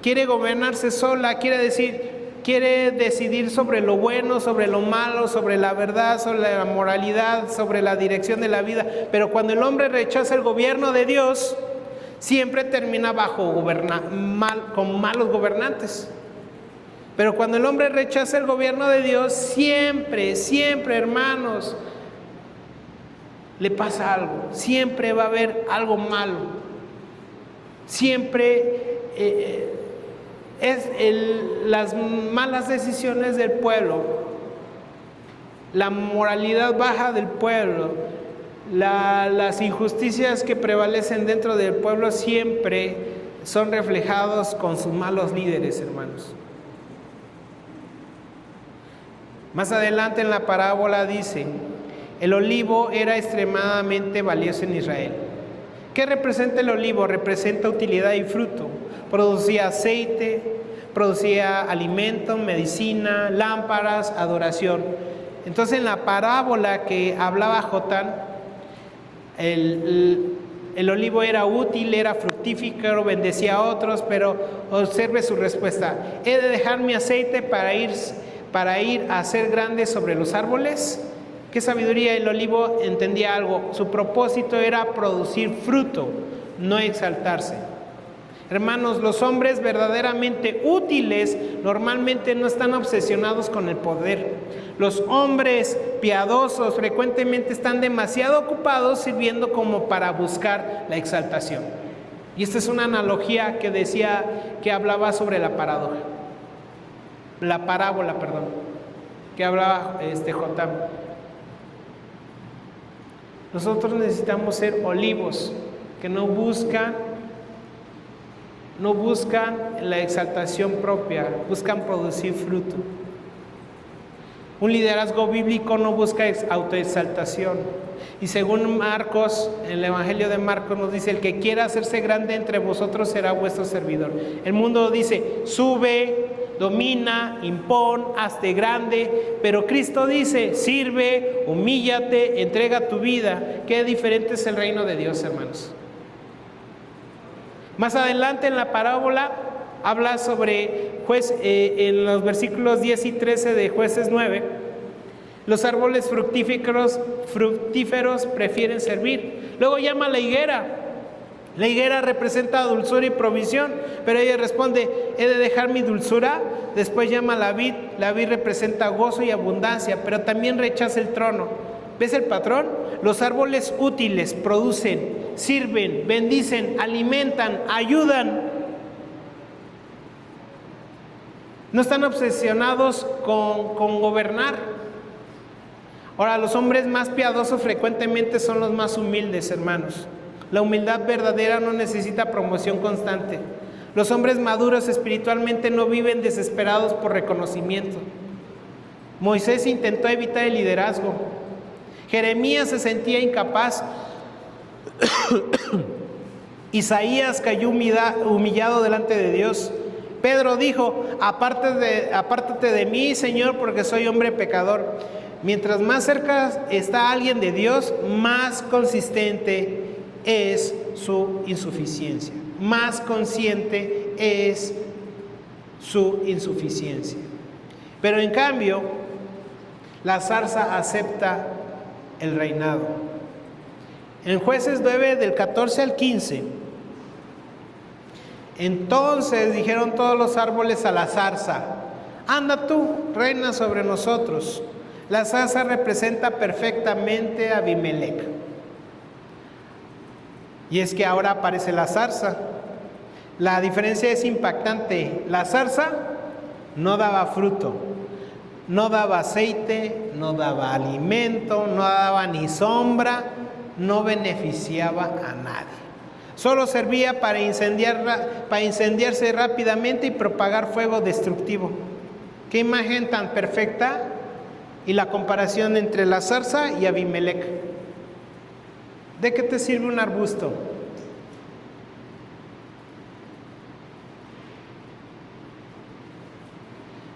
quiere gobernarse sola, quiere decidir sobre lo bueno, sobre lo malo, sobre la verdad, sobre la moralidad, sobre la dirección de la vida. Pero cuando el hombre rechaza el gobierno de Dios, siempre termina con malos gobernantes. Pero cuando el hombre rechaza el gobierno de Dios, siempre, hermanos, le pasa algo. Siempre va a haber algo malo. Siempre las malas decisiones del pueblo, la moralidad baja del pueblo, las injusticias que prevalecen dentro del pueblo siempre son reflejados con sus malos líderes, hermanos. Más adelante en la parábola dice, el olivo era extremadamente valioso en Israel. ¿Qué representa el olivo? Representa utilidad y fruto. Producía aceite, producía alimento, medicina, lámparas, adoración. Entonces en la parábola que hablaba Jotán, el olivo era útil, era fructífero, bendecía a otros, pero observe su respuesta. ¿He de dejar mi aceite para ir a ser grande sobre los árboles? ¿Qué sabiduría? El olivo entendía algo. Su propósito era producir fruto, no exaltarse. Hermanos, los hombres verdaderamente útiles normalmente no están obsesionados con el poder. Los hombres piadosos frecuentemente están demasiado ocupados sirviendo como para buscar la exaltación. Y esta es una analogía que hablaba sobre la parábola, que hablaba Jotán. Nosotros necesitamos ser olivos que no buscan la exaltación propia, buscan producir fruto. Un liderazgo bíblico no busca autoexaltación. Y según Marcos, en el Evangelio de Marcos nos dice, el que quiera hacerse grande entre vosotros será vuestro servidor. El mundo dice, sube, domina, impón, hazte grande, pero Cristo dice, sirve, humíllate, entrega tu vida. Qué diferente es el reino de Dios, hermanos. Más adelante en la parábola habla sobre en los versículos 10 y 13 de Jueces 9, los árboles fructíferos prefieren servir. Luego llama a la higuera. La higuera representa dulzura y provisión, pero ella responde, he de dejar mi dulzura. Después llama a la vid representa gozo y abundancia, pero también rechaza el trono. ¿Ves el patrón? Los árboles útiles producen, sirven, bendicen, alimentan, ayudan. No están obsesionados con gobernar. Ahora, los hombres más piadosos frecuentemente son los más humildes, hermanos. La humildad verdadera no necesita promoción constante. Los hombres maduros espiritualmente no viven desesperados por reconocimiento. Moisés intentó evitar el liderazgo. Jeremías se sentía incapaz. Isaías cayó humillado delante de Dios. Pedro dijo, apártate de mí, Señor, porque soy hombre pecador. Mientras más cerca está alguien de Dios, más consistente es su insuficiencia. Más consciente es su insuficiencia. Pero en cambio, la zarza acepta el reinado. En Jueces 9, del 14 al 15, entonces dijeron todos los árboles a la zarza, anda tú, reina sobre nosotros. La zarza representa perfectamente a Abimelec. Y es que ahora aparece la zarza. La diferencia es impactante. La zarza no daba fruto, no daba aceite, no daba alimento, no daba ni sombra, no beneficiaba a nadie. Solo servía para incendiarse rápidamente y propagar fuego destructivo. Qué imagen tan perfecta, y la comparación entre la zarza y Abimelec. ¿De qué te sirve un arbusto?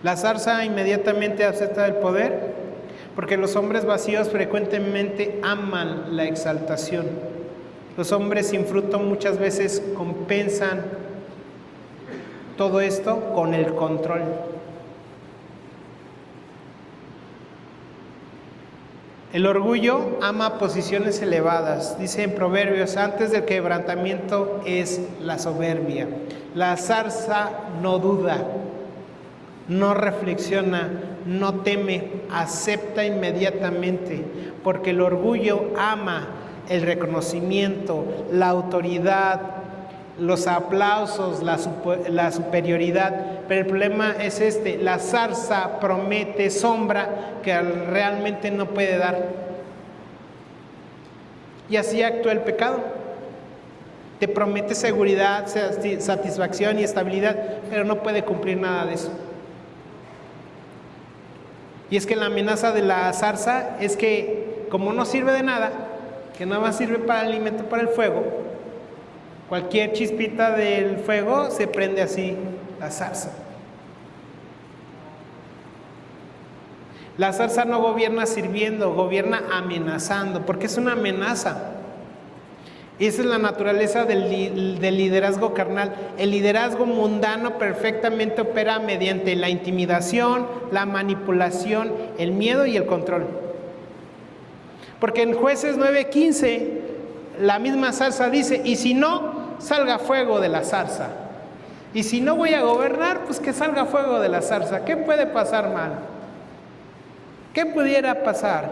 La zarza inmediatamente acepta el poder, porque los hombres vacíos frecuentemente aman la exaltación. Los hombres sin fruto muchas veces compensan todo esto con el control. El orgullo ama posiciones elevadas. Dice en Proverbios, antes del quebrantamiento es la soberbia. La zarza no duda, no reflexiona, no teme, acepta inmediatamente, porque el orgullo ama el reconocimiento, la autoridad, los aplausos, la superioridad. Pero el problema es la zarza promete sombra que realmente no puede dar. Y así actúa el pecado. Te promete seguridad, satisfacción y estabilidad, pero no puede cumplir nada de eso. Y es que la amenaza de la zarza es que, como no sirve de nada, que nada más sirve para el alimento, para el fuego, cualquier chispita del fuego se prende así la zarza. La zarza no gobierna sirviendo, gobierna amenazando, porque es una amenaza. Esa es la naturaleza del liderazgo carnal. El liderazgo mundano perfectamente opera mediante la intimidación, la manipulación, el miedo y el control. Porque en Jueces 9:15, la misma zarza dice, y si no, salga fuego de la zarza. Y si no voy a gobernar, pues que salga fuego de la zarza. ¿Qué puede pasar mal? ¿Qué pudiera pasar?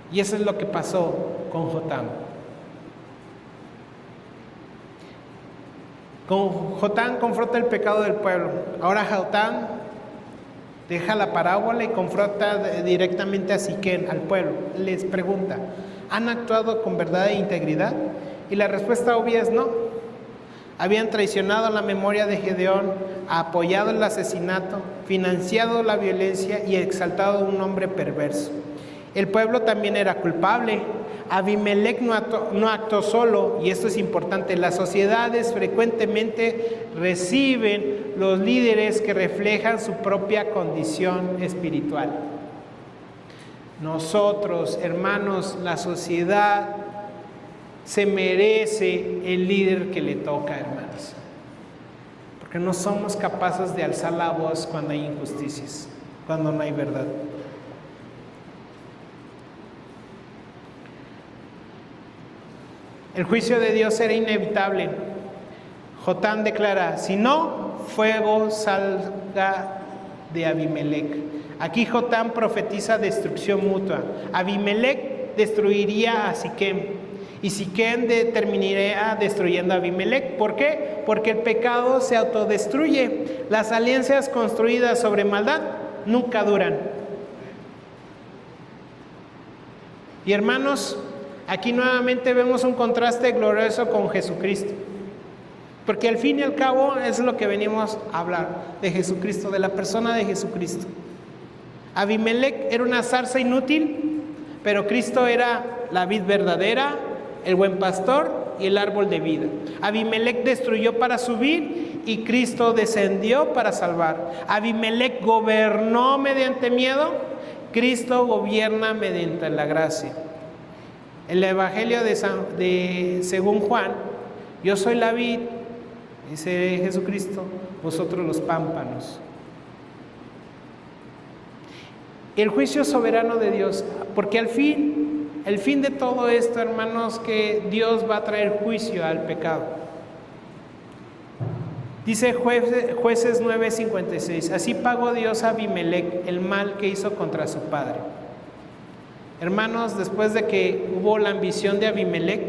Y eso es lo que pasó con Jotam. Jotam confronta el pecado del pueblo. Ahora Jotam deja la parábola y confronta directamente a Siquén, al pueblo. Les pregunta, ¿han actuado con verdad e integridad? Y la respuesta obvia es no. Habían traicionado la memoria de Gedeón, apoyado el asesinato, financiado la violencia y exaltado a un hombre perverso. El pueblo también era culpable. Abimelec no actuó solo, y esto es importante. Las sociedades frecuentemente reciben los líderes que reflejan su propia condición espiritual. Nosotros, hermanos, la sociedad se merece el líder que le toca, hermanos, porque no somos capaces de alzar la voz cuando hay injusticias, cuando no hay verdad. El juicio de Dios era inevitable. Jotán declara: si no, fuego salga de Abimelec. Aquí Jotán profetiza destrucción mutua. Abimelec destruiría a Siquem, y Siquem terminaría destruyendo a Abimelec. ¿Por qué? Porque el pecado se autodestruye. Las alianzas construidas sobre maldad nunca duran. Y hermanos, aquí nuevamente vemos un contraste glorioso con Jesucristo, porque al fin y al cabo es lo que venimos a hablar, de Jesucristo, de la persona de Jesucristo. Abimelec era una zarza inútil, pero Cristo era la vid verdadera, el buen pastor y el árbol de vida. Abimelec destruyó para subir y Cristo descendió para salvar. Abimelec gobernó mediante miedo, Cristo gobierna mediante la gracia. El Evangelio según Juan: yo soy la vid, dice Jesucristo, vosotros los pámpanos. El juicio soberano de Dios, porque el fin de todo esto, hermanos, que Dios va a traer juicio al pecado. Dice Jueces 9:56: así pagó Dios a Abimelec el mal que hizo contra su padre. Hermanos, después de que hubo la ambición de Abimelec,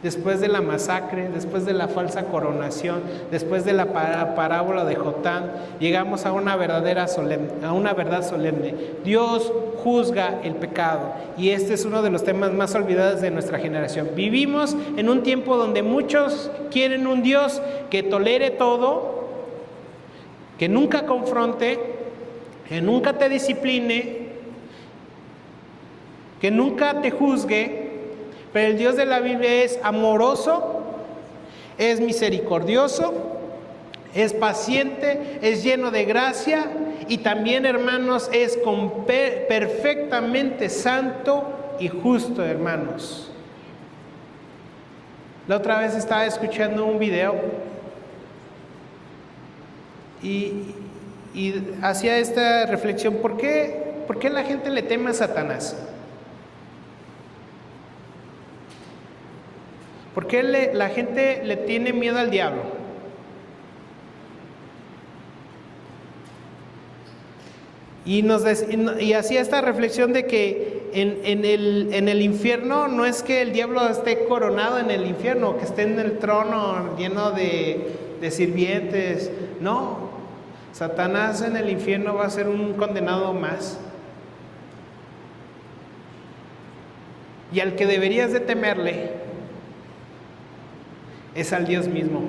después de la masacre, después de la falsa coronación, después de la parábola de Jotán, llegamos a una verdad solemne. Dios juzga el pecado, y este es uno de los temas más olvidados de nuestra generación. Vivimos en un tiempo donde muchos quieren un Dios que tolere todo, que nunca confronte, que nunca te discipline, que nunca te juzgue. Pero el Dios de la Biblia es amoroso, es misericordioso, es paciente, es lleno de gracia, y también, hermanos, es perfectamente santo y justo, hermanos. La otra vez estaba escuchando un video y hacía esta reflexión: ¿por qué la gente le teme a Satanás? ¿Por qué la gente le tiene miedo al diablo? Y hacía esta reflexión de que en el infierno no es que el diablo esté coronado en el infierno, que esté en el trono lleno de sirvientes. No, Satanás en el infierno va a ser un condenado más. Y al que deberías de temerle es al Dios mismo.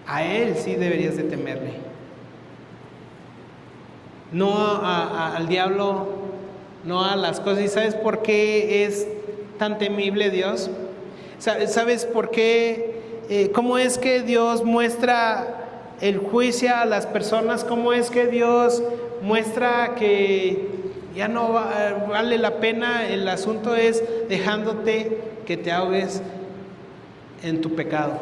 A Él sí deberías de temerle, no al diablo, no a las cosas. ¿Y sabes por qué es tan temible Dios? ¿Sabes por qué? ¿Cómo es que Dios muestra el juicio a las personas? ¿Cómo es que Dios muestra que ya no vale la pena? El asunto es dejándote que te ahogues en tu pecado.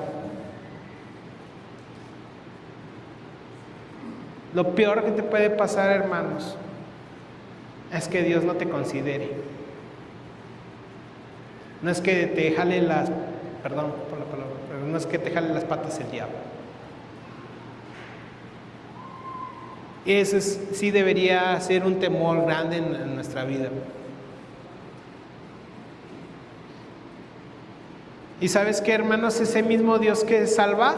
Lo peor que te puede pasar, hermanos, es que Dios no te considere. No es que te jale perdón por la palabra, pero no es que te jale las patas el diablo. Eso sí debería ser un temor grande en nuestra vida. Y ¿sabes qué, hermanos? Ese mismo Dios que salva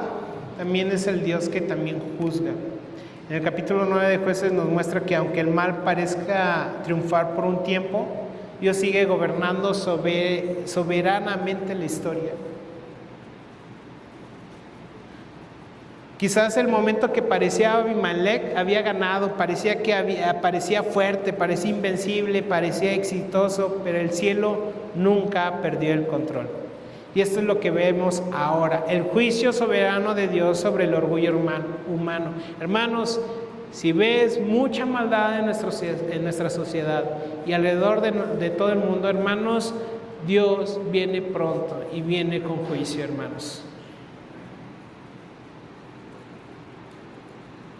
también es el Dios que también juzga. En el capítulo 9 de Jueces nos muestra que aunque el mal parezca triunfar por un tiempo, Dios sigue gobernando soberanamente la historia. Quizás el momento que parecía Abimelec había ganado, parecía fuerte, parecía invencible, parecía exitoso, pero el cielo nunca perdió el control. Y esto es lo que vemos ahora, el juicio soberano de Dios sobre el orgullo humano. Hermanos, si ves mucha maldad en nuestra sociedad y alrededor de todo el mundo, hermanos, Dios viene pronto y viene con juicio, hermanos.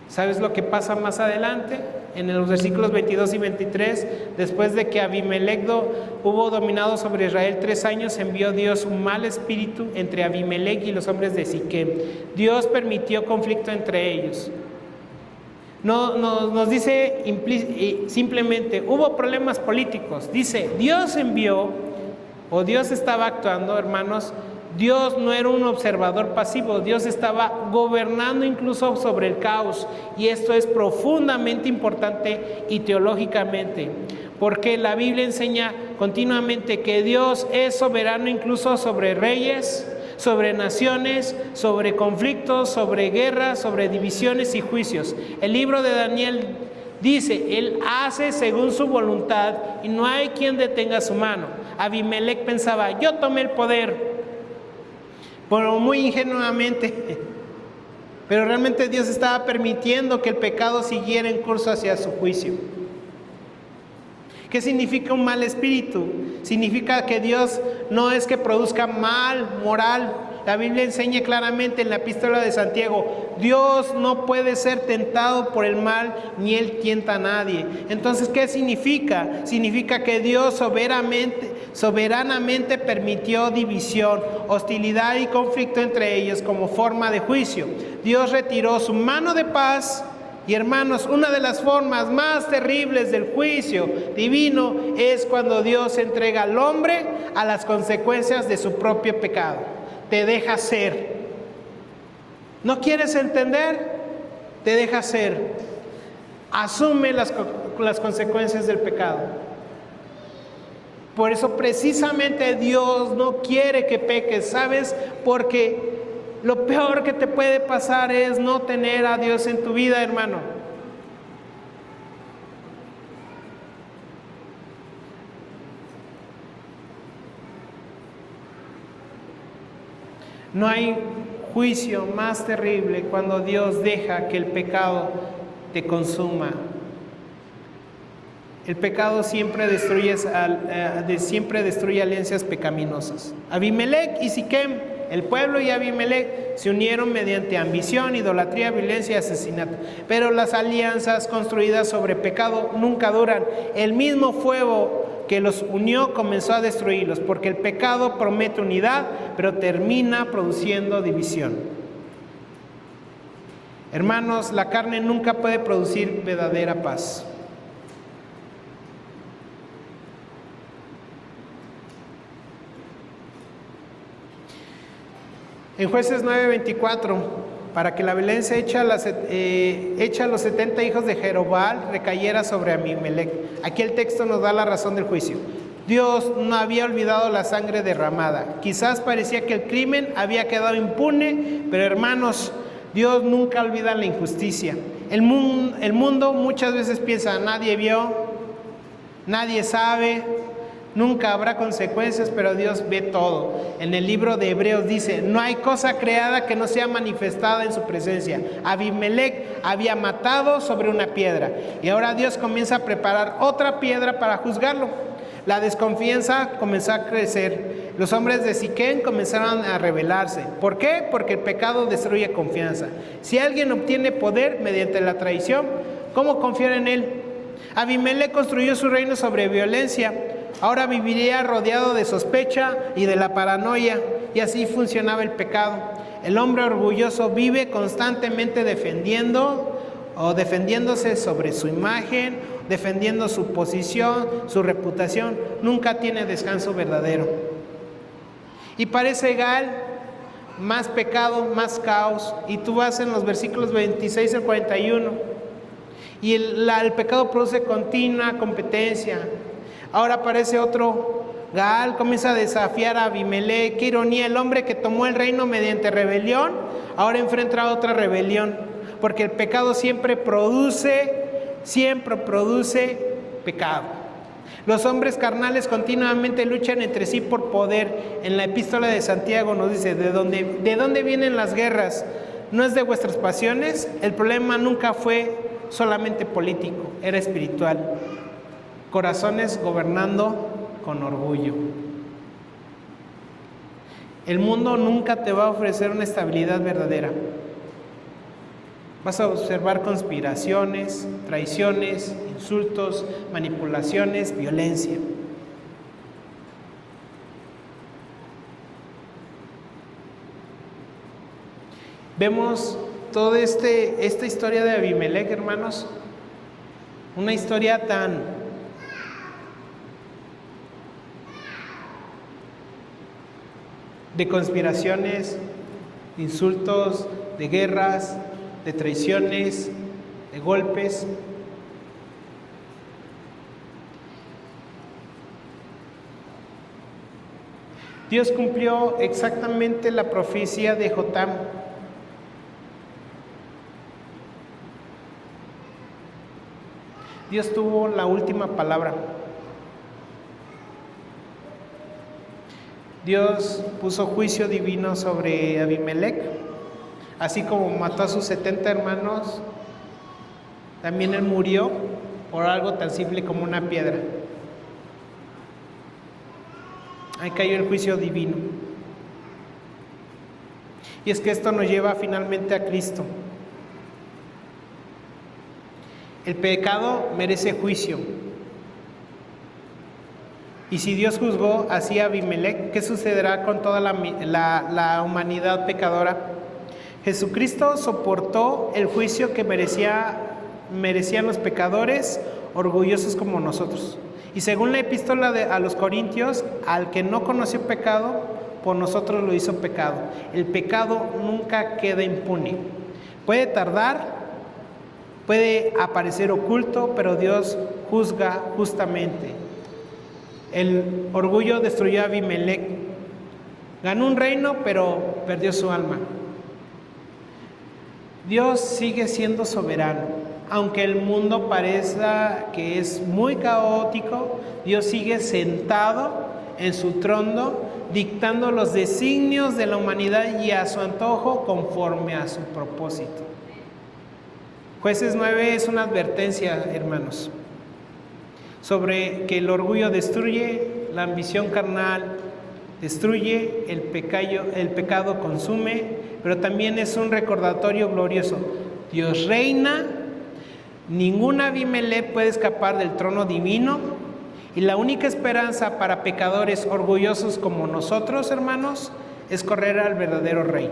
¿Sabes lo que pasa más adelante? En los versículos 22 y 23, después de que Abimelec hubo dominado sobre Israel 3 años, envió Dios un mal espíritu entre Abimelec y los hombres de Siquem. Dios permitió conflicto entre ellos. No, nos dice simplemente, hubo problemas políticos. Dice, Dios envió, o Dios estaba actuando, hermanos. Dios no era un observador pasivo, Dios estaba gobernando incluso sobre el caos, y esto es profundamente importante y teológicamente, porque la Biblia enseña continuamente que Dios es soberano incluso sobre reyes, sobre naciones, sobre conflictos, sobre guerras, sobre divisiones y juicios. El libro de Daniel dice, Él hace según su voluntad y no hay quien detenga su mano. Abimelec pensaba, yo tomé el poder, pero muy ingenuamente, pero realmente Dios estaba permitiendo que el pecado siguiera en curso hacia su juicio. ¿Qué significa un mal espíritu? Significa que Dios no es que produzca mal moral. La Biblia enseña claramente en la epístola de Santiago, Dios no puede ser tentado por el mal, ni Él tienta a nadie. Entonces, ¿qué significa? Significa que Dios soberanamente permitió división, hostilidad y conflicto entre ellos como forma de juicio. Dios retiró su mano de paz. Y hermanos, una de las formas más terribles del juicio divino es cuando Dios entrega al hombre a las consecuencias de su propio pecado. Te deja ser. ¿No quieres entender? Te deja ser. Asume las consecuencias del pecado. Por eso precisamente Dios no quiere que peques, ¿sabes? Porque lo peor que te puede pasar es no tener a Dios en tu vida, hermano. No hay juicio más terrible cuando Dios deja que el pecado te consuma. El pecado siempre destruye alianzas pecaminosas. Abimelec y Siquem, el pueblo y Abimelec se unieron mediante ambición, idolatría, violencia y asesinato. Pero las alianzas construidas sobre pecado nunca duran. El mismo fuego que los unió comenzó a destruirlos, porque el pecado promete unidad, pero termina produciendo división. Hermanos, la carne nunca puede producir verdadera paz. En Jueces 9:24, para que la violencia hecha a los 70 hijos de Jerobbaal recayera sobre Abimelec. Aquí el texto nos da la razón del juicio. Dios no había olvidado la sangre derramada. Quizás parecía que el crimen había quedado impune, pero hermanos, Dios nunca olvida la injusticia. El mundo muchas veces piensa, nadie vio, nadie sabe, nunca habrá consecuencias, pero Dios ve todo. En el libro de Hebreos dice, no hay cosa creada que no sea manifestada en su presencia. Abimelec había matado sobre una piedra y ahora Dios comienza a preparar otra piedra para juzgarlo. La desconfianza comenzó a crecer. Los hombres de Siquem comenzaron a rebelarse. ¿Por qué? Porque el pecado destruye confianza. Si alguien obtiene poder mediante la traición, ¿cómo confiar en él? Abimelec construyó su reino sobre violencia. Ahora viviría rodeado de sospecha y de la paranoia, y así funcionaba el pecado. El hombre orgulloso vive constantemente defendiéndose sobre su imagen, defendiendo su posición, su reputación. Nunca tiene descanso verdadero. Y parece egal, más pecado, más caos. Y tú vas en los versículos 26 al 41. Y el pecado produce continua competencia. Ahora aparece otro Gaal comienza a desafiar a Abimelech. Qué ironía, el hombre que tomó el reino mediante rebelión, ahora enfrenta otra rebelión, porque el pecado siempre produce pecado. Los hombres carnales continuamente luchan entre sí por poder. En la epístola de Santiago nos dice, ¿de dónde vienen las guerras? ¿No es de vuestras pasiones? El problema nunca fue solamente político, era espiritual. Corazones gobernando con orgullo. El mundo nunca te va a ofrecer una estabilidad verdadera. Vas a observar conspiraciones, traiciones, insultos, manipulaciones, violencia. Vemos toda esta historia de Abimelech, hermanos, una historia tan de conspiraciones, de insultos, de guerras, de traiciones, de golpes. Dios cumplió exactamente la profecía de Jotam. Dios tuvo la última palabra. Dios puso juicio divino sobre Abimelech, así como mató a sus 70 hermanos, también él murió por algo tan simple como una piedra. Ahí cayó el juicio divino. Y es que esto nos lleva finalmente a Cristo. El pecado merece juicio. Y si Dios juzgó así a Abimelech, ¿qué sucederá con toda la humanidad pecadora? Jesucristo soportó el juicio que merecían los pecadores orgullosos como nosotros. Y según la epístola a los Corintios, al que no conoció pecado, por nosotros lo hizo pecado. El pecado nunca queda impune. Puede tardar, puede aparecer oculto, pero Dios juzga justamente. El orgullo destruyó a Abimelech. Ganó un reino, pero perdió su alma. Dios sigue siendo soberano. Aunque el mundo parezca que es muy caótico, Dios sigue sentado en su trono, dictando los designios de la humanidad y a su antojo conforme a su propósito. Jueces 9 es una advertencia, hermanos, sobre que el orgullo destruye, la ambición carnal destruye, el pecado consume, pero también es un recordatorio glorioso. Dios reina, ningún Abimelech puede escapar del trono divino, y la única esperanza para pecadores orgullosos como nosotros, hermanos, es correr al verdadero Rey,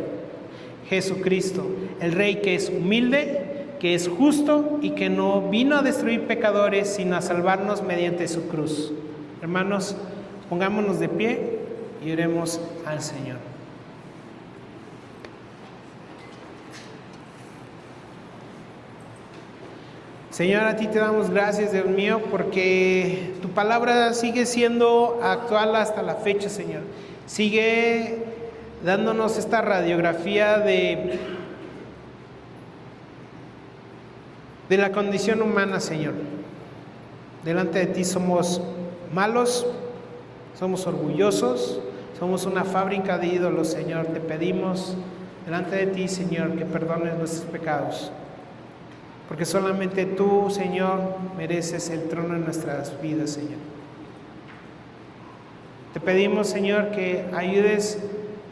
Jesucristo, el Rey que es humilde, que es justo y que no vino a destruir pecadores, sino a salvarnos mediante su cruz. Hermanos, pongámonos de pie y oremos al Señor. Señor, a ti te damos gracias, Dios mío, porque tu palabra sigue siendo actual hasta la fecha, Señor. Sigue dándonos esta radiografía de la condición humana, Señor. Delante de ti somos malos, somos orgullosos, somos una fábrica de ídolos, Señor. Te pedimos delante de ti, Señor, que perdones nuestros pecados, porque solamente tú, Señor, mereces el trono en nuestras vidas, Señor. Te pedimos, Señor, que ayudes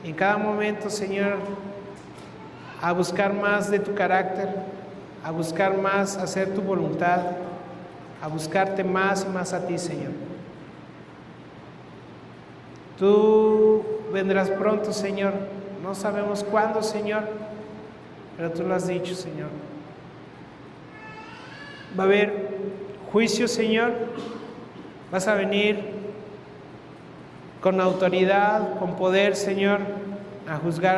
en cada momento, Señor, a buscar más de tu carácter, a buscar más hacer tu voluntad, a buscarte más y más a ti, Señor. Tú vendrás pronto, Señor. No sabemos cuándo, Señor, pero tú lo has dicho, Señor. Va a haber juicio, Señor. Vas a venir con autoridad, con poder, Señor, a juzgar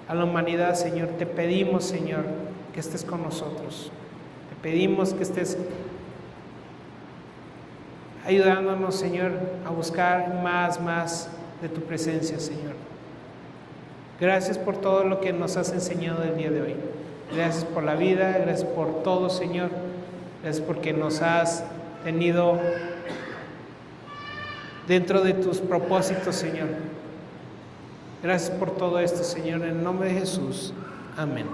a la humanidad, Señor. Te pedimos, Señor, que estés con nosotros. Te pedimos que estés ayudándonos, Señor, a buscar más de tu presencia, Señor. Gracias por todo lo que nos has enseñado el día de hoy. Gracias por la vida, gracias por todo, Señor. Gracias porque nos has tenido dentro de tus propósitos, Señor. Gracias por todo esto, Señor, en el nombre de Jesús. Amén.